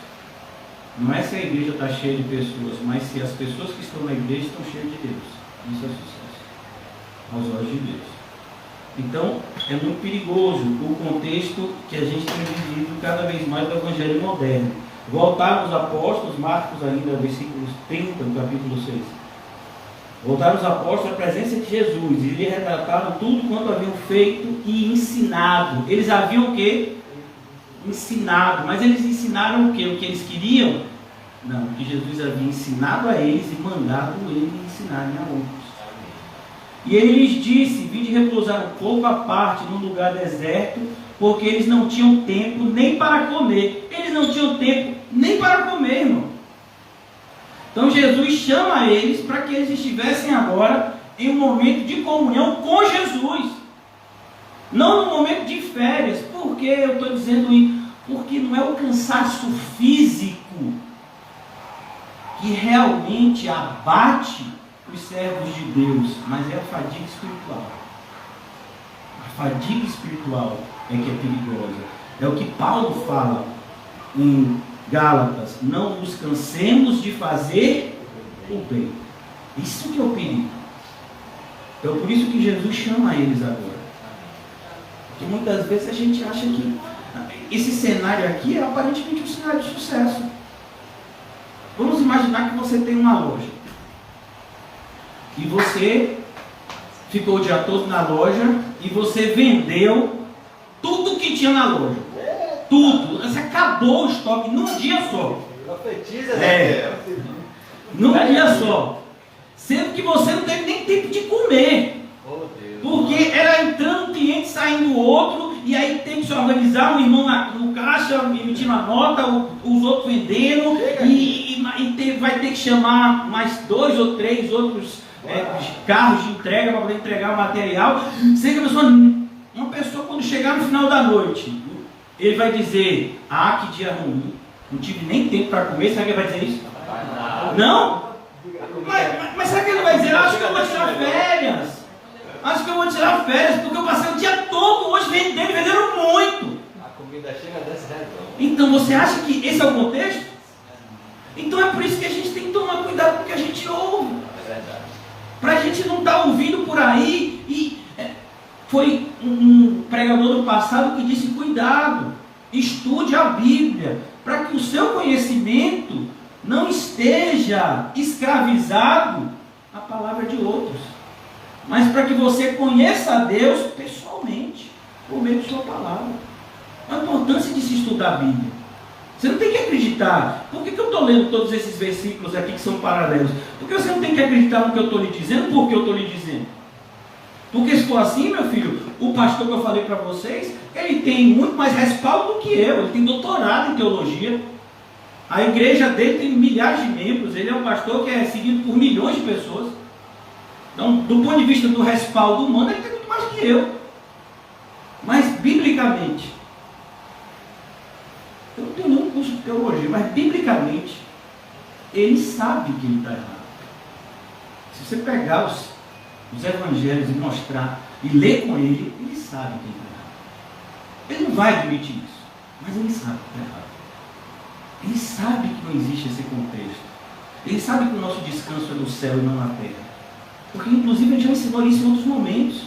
Não é se a igreja está cheia de pessoas, mas se as pessoas que estão na igreja estão cheias de Deus. Isso é sucesso aos olhos de Deus. Então, é muito perigoso o contexto que a gente tem vivido cada vez mais do evangelho moderno. Voltaram os apóstolos, Marcos ainda, versículos 30 do capítulo 6. Voltaram os apóstolos à presença de Jesus e lhe relataram tudo quanto haviam feito e ensinado. Eles haviam o quê? Ensinado. Mas eles ensinaram o quê? O que eles queriam? Não, o que Jesus havia ensinado a eles e mandado eles ensinarem a outros. E ele lhes disse: vinde repousar um pouco à parte num lugar deserto, porque eles não tinham tempo nem para comer. Eles não tinham tempo nem para comer, irmão. Então Jesus chama eles para que eles estivessem agora em um momento de comunhão com Jesus, não no momento de férias. Por que eu estou dizendo isso? Porque não é o cansaço físico que realmente abate os servos de Deus, mas é a fadiga espiritual. A fadiga espiritual é que é perigosa. É o que Paulo fala em Gálatas, não nos cansemos de fazer o bem. Isso que é o perigo. Então por isso que Jesus chama eles agora. Porque muitas vezes a gente acha que esse cenário aqui é aparentemente um cenário de sucesso. Vamos imaginar que você tem uma loja. E você ficou o dia todo na loja e você vendeu tudo que tinha na loja. Tudo. Você acabou o estoque num dia só. Num dia só. Sendo que você não teve nem tempo de comer. Porque era entrando um cliente, saindo outro, e aí tem que se organizar, um irmão no caixa, emitindo a nota, os outros vendendo, e vai ter que chamar mais 2 ou 3 outros carros de entrega para poder entregar o material. Sei que uma pessoa quando chegar no final da noite, ele vai dizer, que dia ruim, não tive nem tempo para comer. Será que ele vai dizer isso? Não? Mas será que ele vai dizer, acho que eu vou tirar férias? Acho que eu vou tirar férias, porque eu passei o dia todo hoje vendendo muito. A comida chega desse resto. Então você acha que esse é o contexto? Então é por isso que a gente tem que tomar cuidado com o que a gente ouve. É verdade. Para a gente não estar ouvindo por aí. Foi um pregador do passado que disse, cuidado, estude a Bíblia, para que o seu conhecimento não esteja escravizado à palavra de outros, mas para que você conheça a Deus pessoalmente, por meio de sua palavra. A importância de se estudar a Bíblia. Você não tem que acreditar. Por que eu estou lendo todos esses versículos aqui que são paralelos? Porque você não tem que acreditar no que eu estou lhe dizendo, por que eu estou lhe dizendo? Porque se for assim, meu filho, o pastor que eu falei para vocês, ele tem muito mais respaldo do que eu, ele tem doutorado em teologia. A igreja dele tem milhares de membros, ele é um pastor que é seguido por milhões de pessoas. Então, do ponto de vista do respaldo humano, ele tem muito mais que eu. Mas, biblicamente, eu não tenho nenhum curso de teologia, mas, biblicamente, ele sabe que ele está errado. Se você pegar os evangelhos e mostrar, e ler com ele, ele sabe que ele está errado. Ele não vai admitir isso, mas ele sabe que está errado. Ele sabe que não existe esse contexto. Ele sabe que o nosso descanso é no céu e não na terra. Porque, inclusive, a gente já ensinou isso em outros momentos.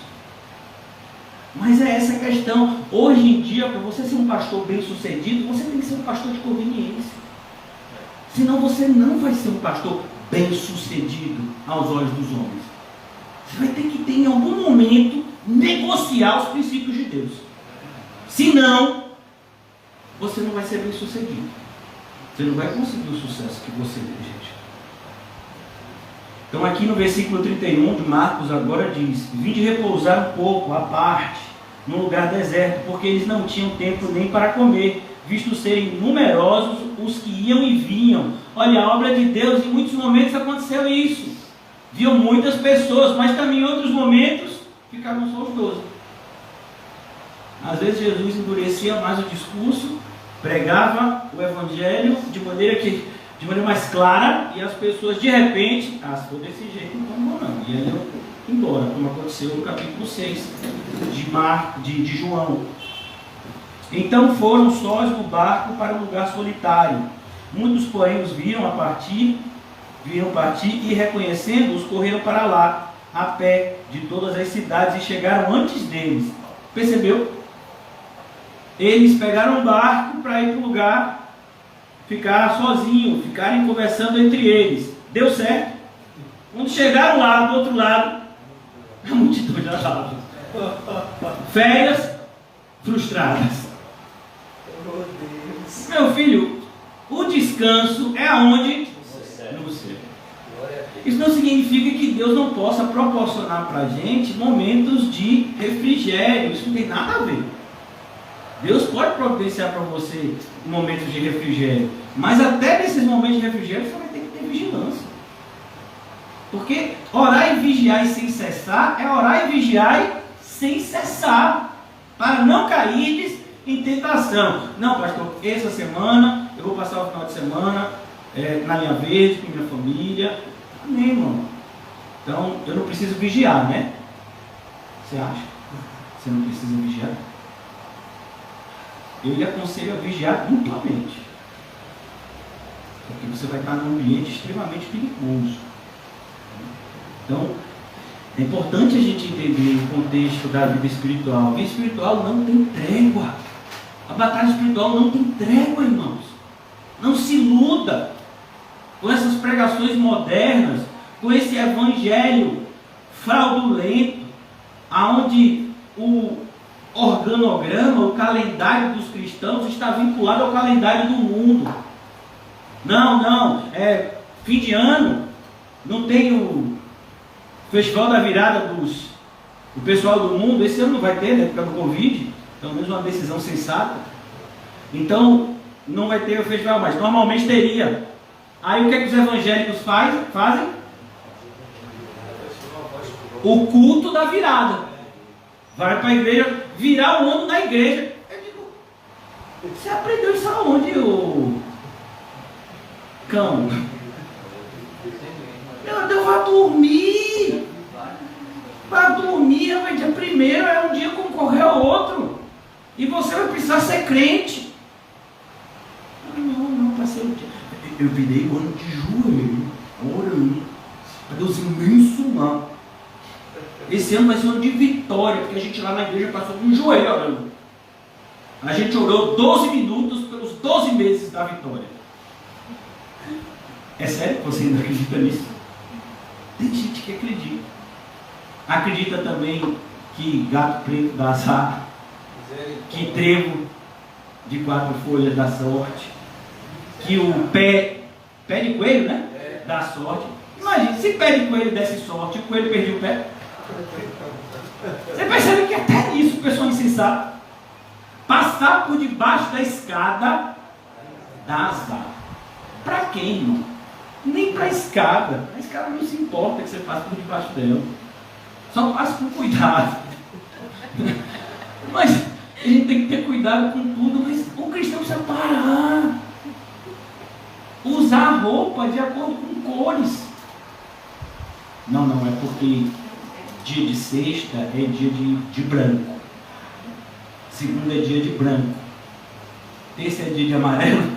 Mas é essa a questão. Hoje em dia, para você ser um pastor bem sucedido, você tem que ser um pastor de conveniência. Senão você não vai ser um pastor bem sucedido aos olhos dos homens. Você vai ter que ter, em algum momento, negociar os princípios de Deus. Senão, você não vai ser bem sucedido. Você não vai conseguir o sucesso que você deseja. Então aqui no versículo 31 de Marcos agora diz, vinde repousar um pouco à parte, num lugar deserto, porque eles não tinham tempo nem para comer, visto serem numerosos os que iam e vinham. Olha, a obra de Deus, em muitos momentos aconteceu isso. Viam muitas pessoas, mas também em outros momentos ficaram só os 12. Às vezes Jesus endurecia mais o discurso, pregava o evangelho de maneira mais clara, e as pessoas de repente, se for desse jeito, então não vou não. E aí eu embora, como aconteceu no capítulo 6 de João. Então foram sós no barco para um lugar solitário. Muitos, porém, os viram partir, e reconhecendo-os, correram para lá, a pé, de todas as cidades, e chegaram antes deles. Percebeu? Eles pegaram um barco para ir para um lugar, ficar sozinhos, ficarem conversando entre eles. Deu certo. Quando chegaram lá, do outro lado, a multidão já estava. Férias frustradas. Meu filho, o descanso é aonde? No céu. Isso não significa que Deus não possa proporcionar para a gente momentos de refrigério. Isso não tem nada a ver. Deus pode providenciar para você momentos de refrigério, mas até nesses momentos de refrigério você vai ter que ter vigilância. Porque orar e vigiar e sem cessar é orar e vigiar e sem cessar, para não cair em tentação. Não, pastor, essa semana eu vou passar o final de semana na linha verde com minha família. Amém, irmão. Então eu não preciso vigiar, né? Você acha? Você não precisa vigiar? Eu lhe aconselho a vigiar mutuamente. Porque você vai estar num ambiente extremamente perigoso. Então, é importante a gente entender o contexto da vida espiritual. A vida espiritual não tem trégua. A batalha espiritual não tem trégua, irmãos. Não se iluda com essas pregações modernas, com esse evangelho fraudulento, aonde o organograma, o calendário dos cristãos está vinculado ao calendário do mundo. Não, fim de ano, não tem o Festival da Virada do pessoal do mundo. Esse ano não vai ter, né, por causa do Covid, pelo menos uma decisão sensata. Então, não vai ter o festival, mas normalmente teria. Aí o que é que os evangélicos fazem? O culto da virada. Vai para a igreja, virar o ano na igreja. Eu digo, você aprendeu isso aonde, ô cão? Eu vou dormir. Para dormir, dia primeiro é um dia como qualquer outro. E você vai precisar ser crente. Não, passei o dia. Eu virei o ano de joelho, orando, para Deus imenso lá. Esse ano vai ser um ano de vitória, porque a gente lá na igreja passou com um joelho orando. A gente orou 12 minutos pelos 12 meses da vitória. É sério que você ainda acredita nisso? Tem gente que acredita. Acredita também que gato preto dá azar, que trevo de 4 folhas dá sorte, que o pé de coelho, né? Dá sorte. Imagina, se pé de coelho desse sorte, o coelho perdia o pé. Você percebe que até nisso, pessoa insensata, passar por debaixo da escada dá azar. Para quem, irmão? Nem para a escada. A escada não se importa que você passe por debaixo dela. Só passe com cuidado. Mas a gente tem que ter cuidado com tudo. Mas o cristão precisa parar. Usar roupa de acordo com cores. Não, é porque dia de sexta é dia de branco. Segunda é dia de branco. Terça é dia de amarelo.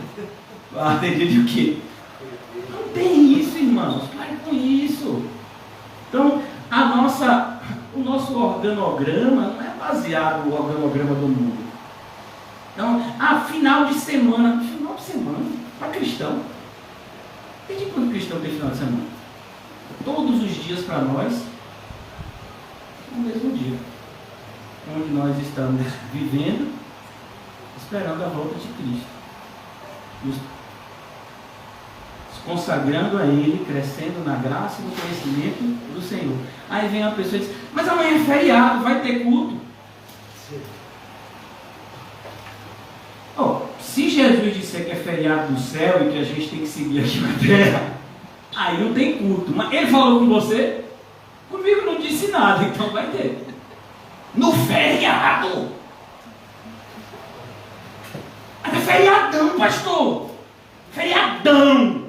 Quarta é dia de o quê? Não tem isso, irmãos. Pare com isso. Então, o nosso organograma não é baseado no organograma do mundo. Então, final de semana, para cristão. Desde quando cristão tem final de semana? Todos os dias para nós, no mesmo dia, onde nós estamos vivendo, esperando a volta de Cristo, nos consagrando a Ele, crescendo na graça e no conhecimento do Senhor. Aí vem a pessoa e diz, mas amanhã é feriado, vai ter culto. Se Jesus disser que é feriado do céu e que a gente tem que seguir aqui na terra, aí não tem culto. Mas ele falou com você? Comigo não disse nada, então vai ter. No feriado! É feriadão, pastor! Feriadão!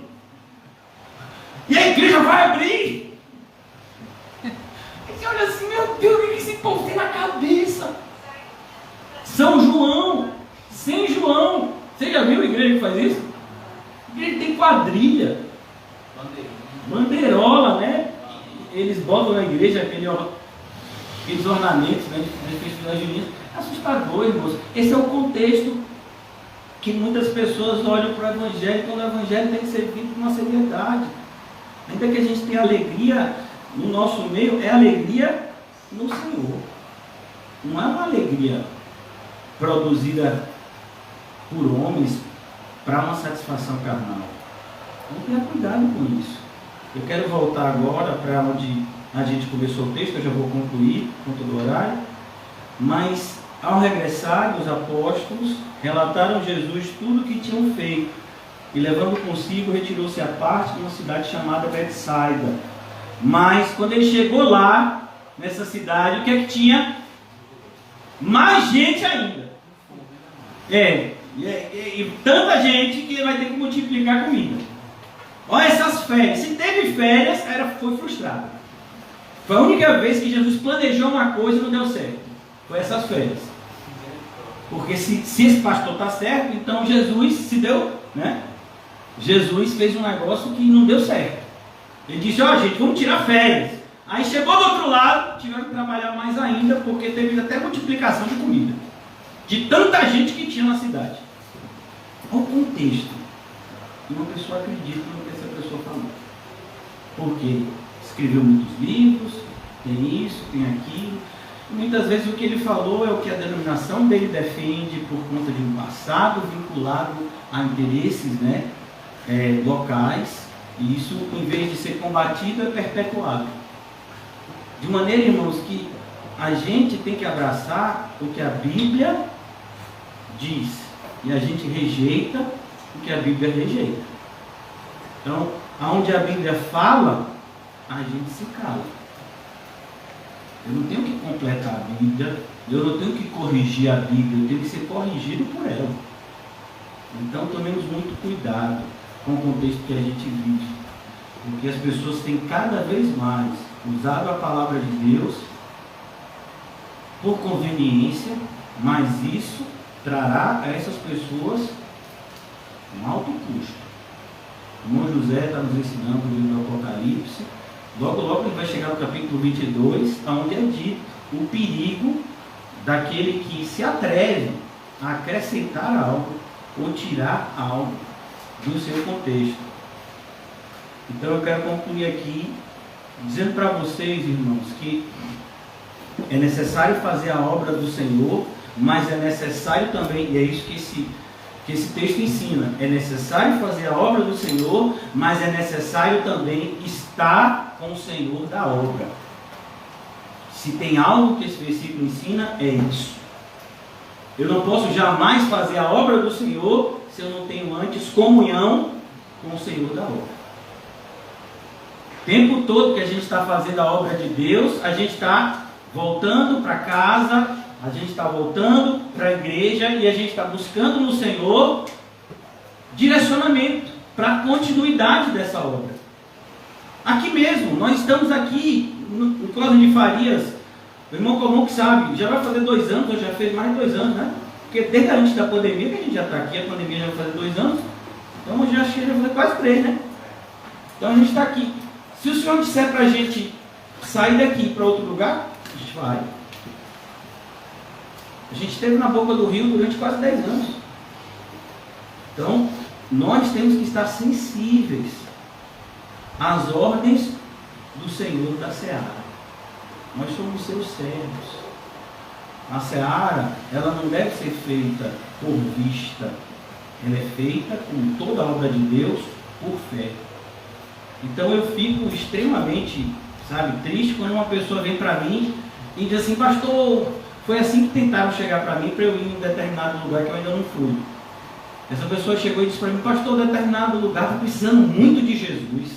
E a igreja vai abrir! E você olha assim, meu Deus, o que esse povo tem na cabeça? São João! Você já viu a igreja que faz isso? A igreja tem quadrilha, bandeirola, né? Eles botam na igreja aqueles ornamentos, né, de festival junino. Assustador, irmãos. Esse é o contexto que muitas pessoas olham para o evangelho, quando o evangelho tem que ser visto com uma seriedade. Ainda que a gente tenha alegria no nosso meio, é alegria no Senhor. Não é uma alegria produzida por homens para uma satisfação carnal. Então tenha cuidado com isso. Eu quero voltar agora para onde a gente começou o texto, eu já vou concluir com todo o horário. Mas ao regressarem, os apóstolos relataram a Jesus tudo o que tinham feito, e levando consigo, retirou-se à parte de uma cidade chamada Betsaida. Mas quando ele chegou lá, nessa cidade, o que é que tinha? Mais gente ainda. E tanta gente que ele vai ter que multiplicar a comida. Olha essas férias. Se teve férias, foi frustrado. Foi a única vez que Jesus planejou uma coisa e não deu certo. Foi essas férias. Porque se esse pastor está certo, então Jesus se deu, né? Jesus fez um negócio que não deu certo. Ele disse, ó, gente, vamos tirar férias. Aí chegou do outro lado, tiveram que trabalhar mais ainda, porque teve até multiplicação de comida. De tanta gente que tinha na cidade. Olha o contexto. E uma pessoa acredita no que essa pessoa falou. Porque escreveu muitos livros, tem isso, tem aquilo. E muitas vezes o que ele falou é o que a denominação dele defende por conta de um passado vinculado a interesses, né, locais. E isso, em vez de ser combatido, é perpetuado. De maneira, irmãos, que a gente tem que abraçar o que a Bíblia diz. E a gente rejeita o que a Bíblia rejeita. Então, aonde a Bíblia fala, a gente se cala. Eu não tenho que completar a Bíblia, eu não tenho que corrigir a Bíblia, eu tenho que ser corrigido por ela. Então, tomemos muito cuidado com o contexto que a gente vive. Porque as pessoas têm cada vez mais usado a palavra de Deus por conveniência, mas isso trará a essas pessoas um alto custo. O irmão José está nos ensinando no livro do Apocalipse. Logo, logo ele vai chegar no capítulo 22, onde é dito o perigo daquele que se atreve a acrescentar algo ou tirar algo do seu contexto. Então eu quero concluir aqui dizendo para vocês, irmãos, que é necessário fazer a obra do Senhor, mas é necessário também, e é isso que esse texto ensina, é necessário fazer a obra do Senhor, mas é necessário também estar com o Senhor da obra. Se tem algo que esse versículo ensina, é isso. Eu não posso jamais fazer a obra do Senhor se eu não tenho antes comunhão com o Senhor da obra. O tempo todo que a gente está fazendo a obra de Deus, a gente está voltando para casa, a gente está voltando para a igreja e a gente está buscando no Senhor direcionamento para a continuidade dessa obra. Aqui mesmo, nós estamos aqui no Cláudio de Farias, o irmão comum que sabe, já vai fazer 2 anos, ou já fez mais de 2 anos, né? Porque desde antes da pandemia, que a gente já está aqui, a pandemia já vai fazer 2 anos, então eu já acho que já vai fazer quase 3, né? Então a gente está aqui. Se o Senhor disser para a gente sair daqui para outro lugar, a gente vai. A gente esteve na boca do rio durante quase 10 anos. Então, nós temos que estar sensíveis às ordens do Senhor da Seara. Nós somos seus servos. A Seara, ela não deve ser feita por vista. Ela é feita, como toda a obra de Deus, por fé. Então eu fico extremamente, triste quando uma pessoa vem para mim e diz assim, pastor, foi assim que tentaram chegar para mim para eu ir em um determinado lugar que eu ainda não fui. Essa pessoa chegou e disse para mim, pastor, determinado lugar está precisando muito de Jesus.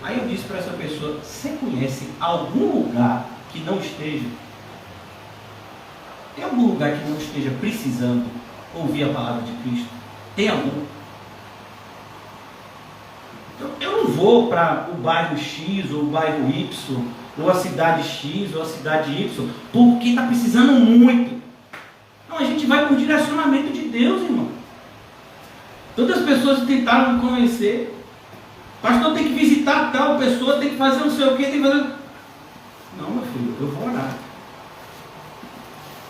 Aí eu disse para essa pessoa, você conhece algum lugar que não esteja? Tem algum lugar que não esteja precisando ouvir a palavra de Cristo? Tem algum? Eu não vou para o bairro X ou o bairro Y, ou a cidade X ou a cidade Y, porque está precisando muito. Não, a gente vai por direcionamento de Deus, irmão. Tantas pessoas tentaram me convencer. Pastor, tem que visitar tal pessoa, tem que fazer não sei o que, tem que fazer... Não, meu filho, eu vou orar.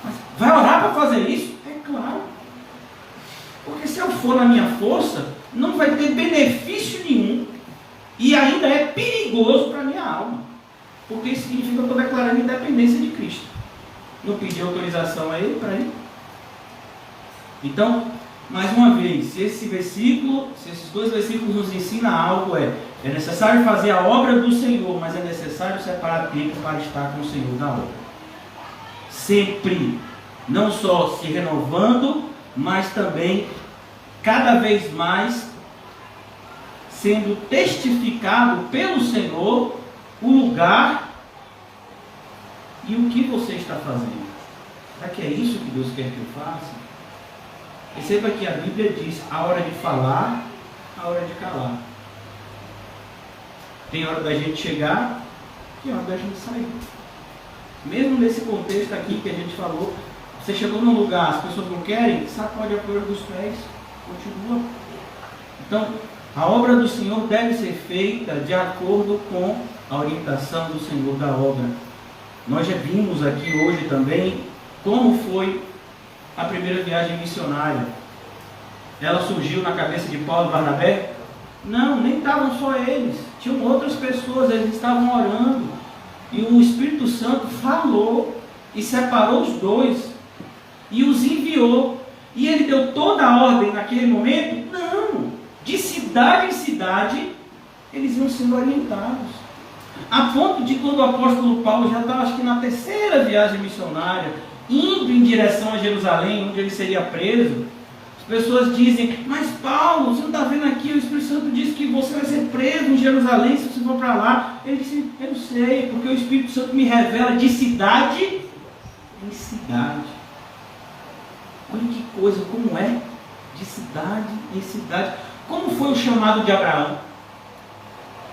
Mas vai orar para fazer isso? É claro. Porque se eu for na minha força, não vai ter benefício nenhum e ainda é perigoso para a minha alma, porque isso significa que eu estou declarando independência de Cristo. Não pedi autorização a Ele para ir. Então, mais uma vez, se esses 2 versículos nos ensinam algo, é necessário fazer a obra do Senhor, mas é necessário separar tempo para estar com o Senhor da obra. Sempre, não só se renovando, mas também cada vez mais sendo testificado pelo Senhor o lugar e o que você está fazendo. Será que é isso que Deus quer que eu faça? Perceba que a Bíblia diz a hora de falar, a hora de calar. Tem hora da gente chegar, tem hora da gente sair. Mesmo nesse contexto aqui que a gente falou, você chegou num lugar, as pessoas não querem, sacode a poeira dos pés, continua. Então, a obra do Senhor deve ser feita de acordo com a orientação do Senhor da obra. Nós já vimos aqui hoje também como foi a primeira viagem missionária. Ela surgiu na cabeça de Paulo e Barnabé? Não, nem estavam só eles. Tinham outras pessoas, eles estavam orando. E o Espírito Santo falou e separou os dois e os enviou. E ele deu toda a ordem naquele momento? Não. De cidade em cidade, eles iam sendo orientados. A ponto de quando o apóstolo Paulo já estava, acho que na terceira viagem missionária, indo em direção a Jerusalém, onde ele seria preso, as pessoas dizem: mas Paulo, você não está vendo aqui, o Espírito Santo disse que você vai ser preso em Jerusalém se você for para lá. Ele disse: eu não sei, porque o Espírito Santo me revela de cidade em cidade. Olha que coisa, como é? De cidade em cidade. Como foi o chamado de Abraão?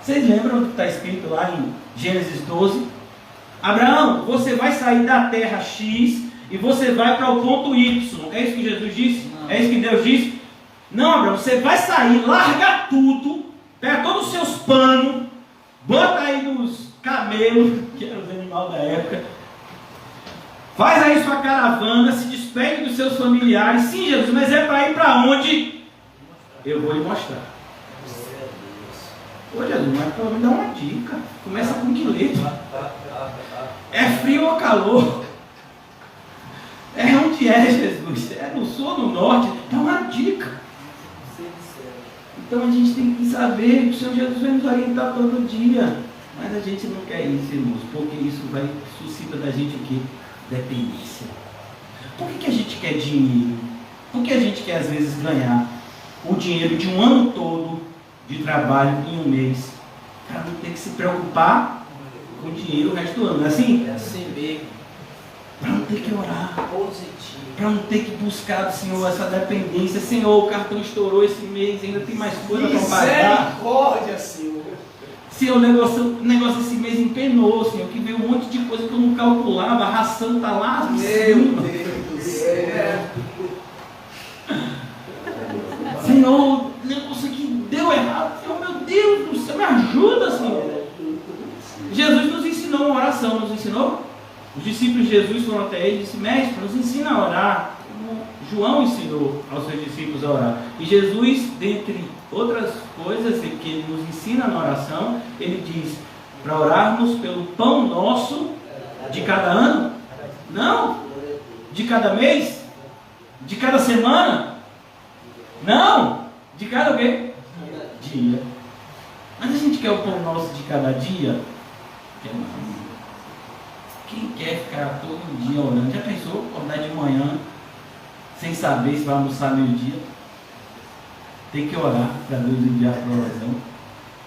Vocês lembram do que está escrito lá em Gênesis 12? Abraão, você vai sair da terra X e você vai para o ponto Y. É isso que Jesus disse? Não. É isso que Deus disse? Não, Abraão, você vai sair, larga tudo, pega todos os seus panos, bota aí nos camelos, que eram os animais da época, faz aí sua caravana, se despede dos seus familiares. Sim, Jesus, mas é para ir para onde? Eu vou lhe mostrar. Ô Jesus, mas para me dar uma dica. Começa com que letra? É frio ou calor? É onde é, Jesus? É no sul ou no norte? Dá uma dica. Então a gente tem que saber que o Senhor Jesus vai nos orientar todo dia. Mas a gente não quer isso, irmãos, porque isso vai suscita da gente o quê? Dependência. Por que a gente quer dinheiro? Por que a gente quer às vezes ganhar o dinheiro de um ano todo de trabalho em um mês, para não ter que se preocupar com o dinheiro o resto do ano? Não é assim? É assim mesmo. Para não ter que orar, Positivo. para não ter que buscar do Senhor essa dependência. Senhor, o cartão estourou esse mês, ainda tem mais coisa para pagar. Misericórdia, Senhor. Senhor, o negócio esse mês empenou, Senhor, que veio um monte de coisa que eu não calculava, a ração está lá em cima. Meu Deus do céu. Senhor, o negócio aqui deu errado. Senhor, meu Deus do céu, me ajuda, Senhor. Jesus nos ensinou uma oração, nos ensinou? Os discípulos de Jesus foram até ele e disse: mestre, nos ensina a orar. Como João ensinou aos seus discípulos a orar. E Jesus, dentre outras coisas que ele nos ensina na oração, ele diz: para orarmos pelo pão nosso de cada ano? Não. De cada mês? De cada semana? Não. De cada o quê? Dia. Mas a gente quer o pão nosso de cada dia? Quer não. Quem quer ficar todo dia orando? Já pensou acordar de manhã sem saber se vai almoçar meio-dia? Tem que orar para Deus enviar a oração.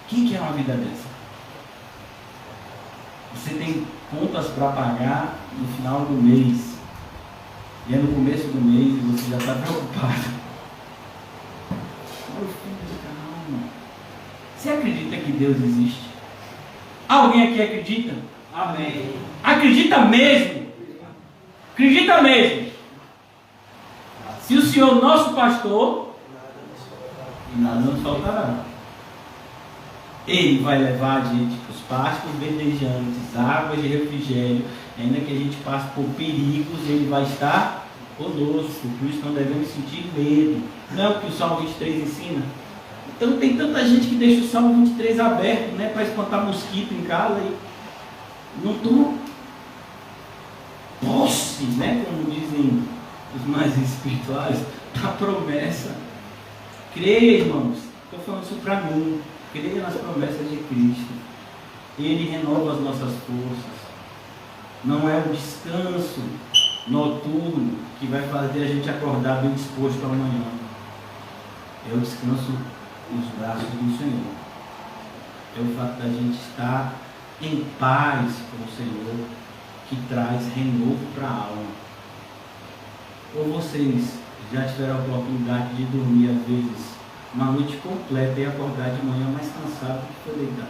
Quem quer uma vida dessa? Você tem contas para pagar no final do mês. E é no começo do mês e você já está preocupado. Meu filho, calma. Você acredita que Deus existe? Alguém aqui acredita? Amém. Acredita mesmo? Acredita mesmo? Se o Senhor nosso pastor, nada nos faltará. Ele vai levar a gente para os pastos verdejantes, águas de refrigério, ainda que a gente passe por perigos, ele vai estar conosco. Por isso não devemos sentir medo. Não é o que o Salmo 23 ensina? Então tem tanta gente que deixa o Salmo 23 aberto, né, para espantar mosquito em casa e não toma posse, né, como dizem os mais espirituais, da promessa. Creia, irmãos, estou falando isso para mim. Creia nas promessas de Cristo. Ele renova as nossas forças. Não é o descanso noturno que vai fazer a gente acordar bem disposto amanhã. É o descanso nos braços do Senhor. É o fato da gente estar em paz com o Senhor, que traz renovo para a alma. Ou vocês já tiveram a oportunidade de dormir às vezes uma noite completa e acordar de manhã mais cansado do que foi deitar?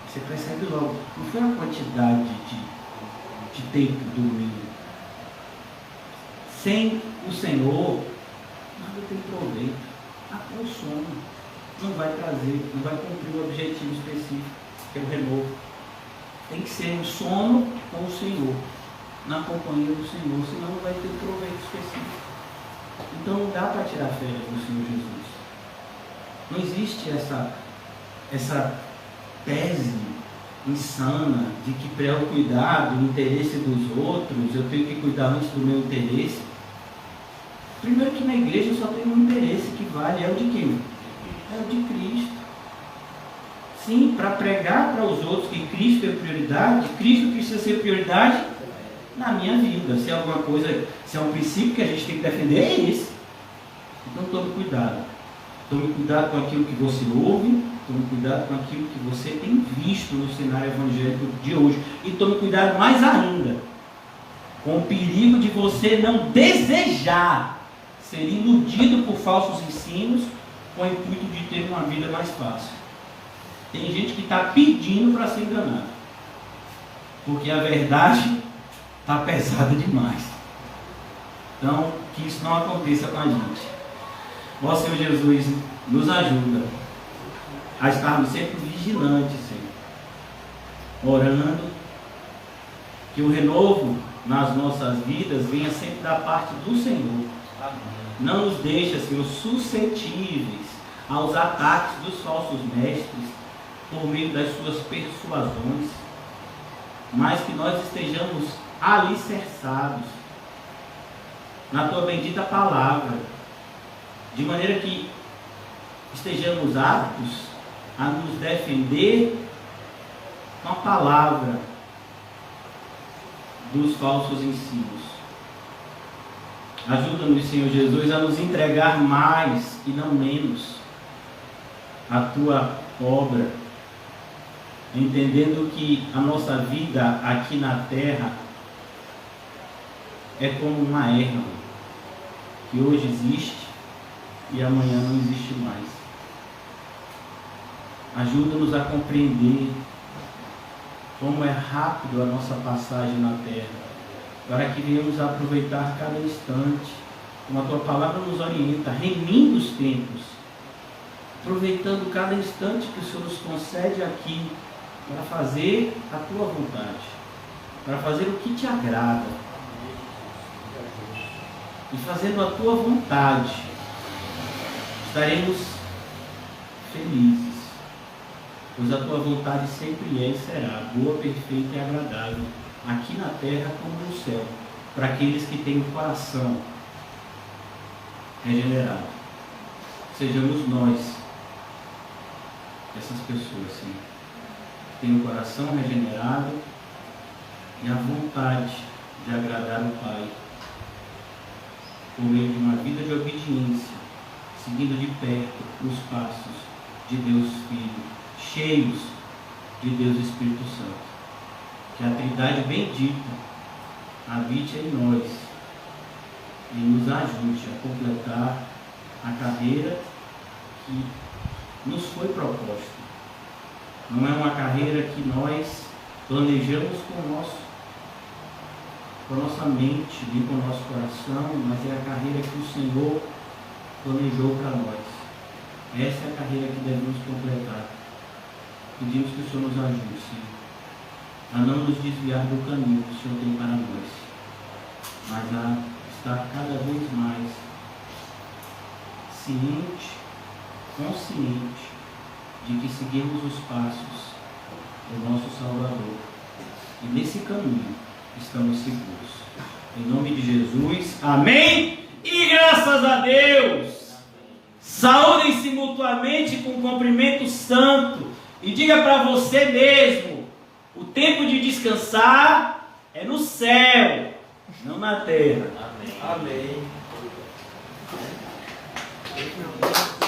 Você percebe logo, não foi a quantidade de tempo dormindo. Sem o Senhor, nada tem proveito. o sono. Não vai trazer, não vai cumprir o objetivo específico, que é o renovo. Tem que ser um sono com o Senhor, na companhia do Senhor, senão não vai ter proveito específico. Então não dá para tirar férias do Senhor Jesus. Não existe essa tese insana de que para eu cuidar do interesse dos outros, eu tenho que cuidar antes do meu interesse. Primeiro que na igreja só tem um interesse que vale, é o de quem? É o de Cristo. Sim, para pregar para os outros que Cristo é prioridade, Cristo precisa ser prioridade na minha vida. Se é alguma coisa, se é um princípio que a gente tem que defender, é esse. Então tome cuidado. Tome cuidado com aquilo que você ouve, tome cuidado com aquilo que você tem visto no cenário evangélico de hoje. E tome cuidado mais ainda com o perigo de você não desejar ser iludido por falsos ensinos com o intuito de ter uma vida mais fácil. Tem gente que está pedindo para ser enganado, porque a verdade está pesada demais. Então, que isso não aconteça com a gente. Ó Senhor Jesus, nos ajuda a estarmos sempre vigilantes, Senhor, orando que o renovo nas nossas vidas venha sempre da parte do Senhor. Amém. Não nos deixa, Senhor, suscetíveis aos ataques dos falsos mestres por meio das suas persuasões, mas que nós estejamos alicerçados na Tua bendita palavra, de maneira que estejamos aptos a nos defender com a palavra dos falsos ensinos. Ajuda-nos, Senhor Jesus, a nos entregar mais e não menos à Tua obra, entendendo que a nossa vida aqui na terra é como uma erva que hoje existe e amanhã não existe mais. Ajuda-nos a compreender como é rápido a nossa passagem na terra, para que venhamos a aproveitar cada instante, como a Tua palavra nos orienta, remindo os tempos, aproveitando cada instante que o Senhor nos concede aqui, para fazer a Tua vontade, para fazer o que Te agrada, e fazendo a Tua vontade, estaremos felizes, pois a Tua vontade sempre é e será boa, perfeita e agradável, aqui na terra como no céu, para aqueles que têm o coração regenerado. Sejamos nós essas pessoas, Senhor, que têm o coração regenerado e a vontade de agradar o Pai, por meio de uma vida de obediência, seguindo de perto os passos de Deus Filho, cheios de Deus Espírito Santo. Que a Trindade bendita habite em nós e nos ajude a completar a carreira que nos foi proposta. Não é uma carreira que nós planejamos com a nossa mente, nem com o nosso coração, mas é a carreira que o Senhor planejou para nós. Essa é a carreira que devemos completar. Pedimos que o Senhor nos ajude, Senhor, a não nos desviar do caminho que o Senhor tem para nós, mas a estar cada vez mais ciente, consciente de que seguimos os passos do nosso Salvador. E nesse caminho estamos seguros. Em nome de Jesus, amém? E graças a Deus! Saúdem-se mutuamente com um cumprimento santo. E diga para você mesmo: o tempo de descansar é no céu, não na terra. Amém. Amém.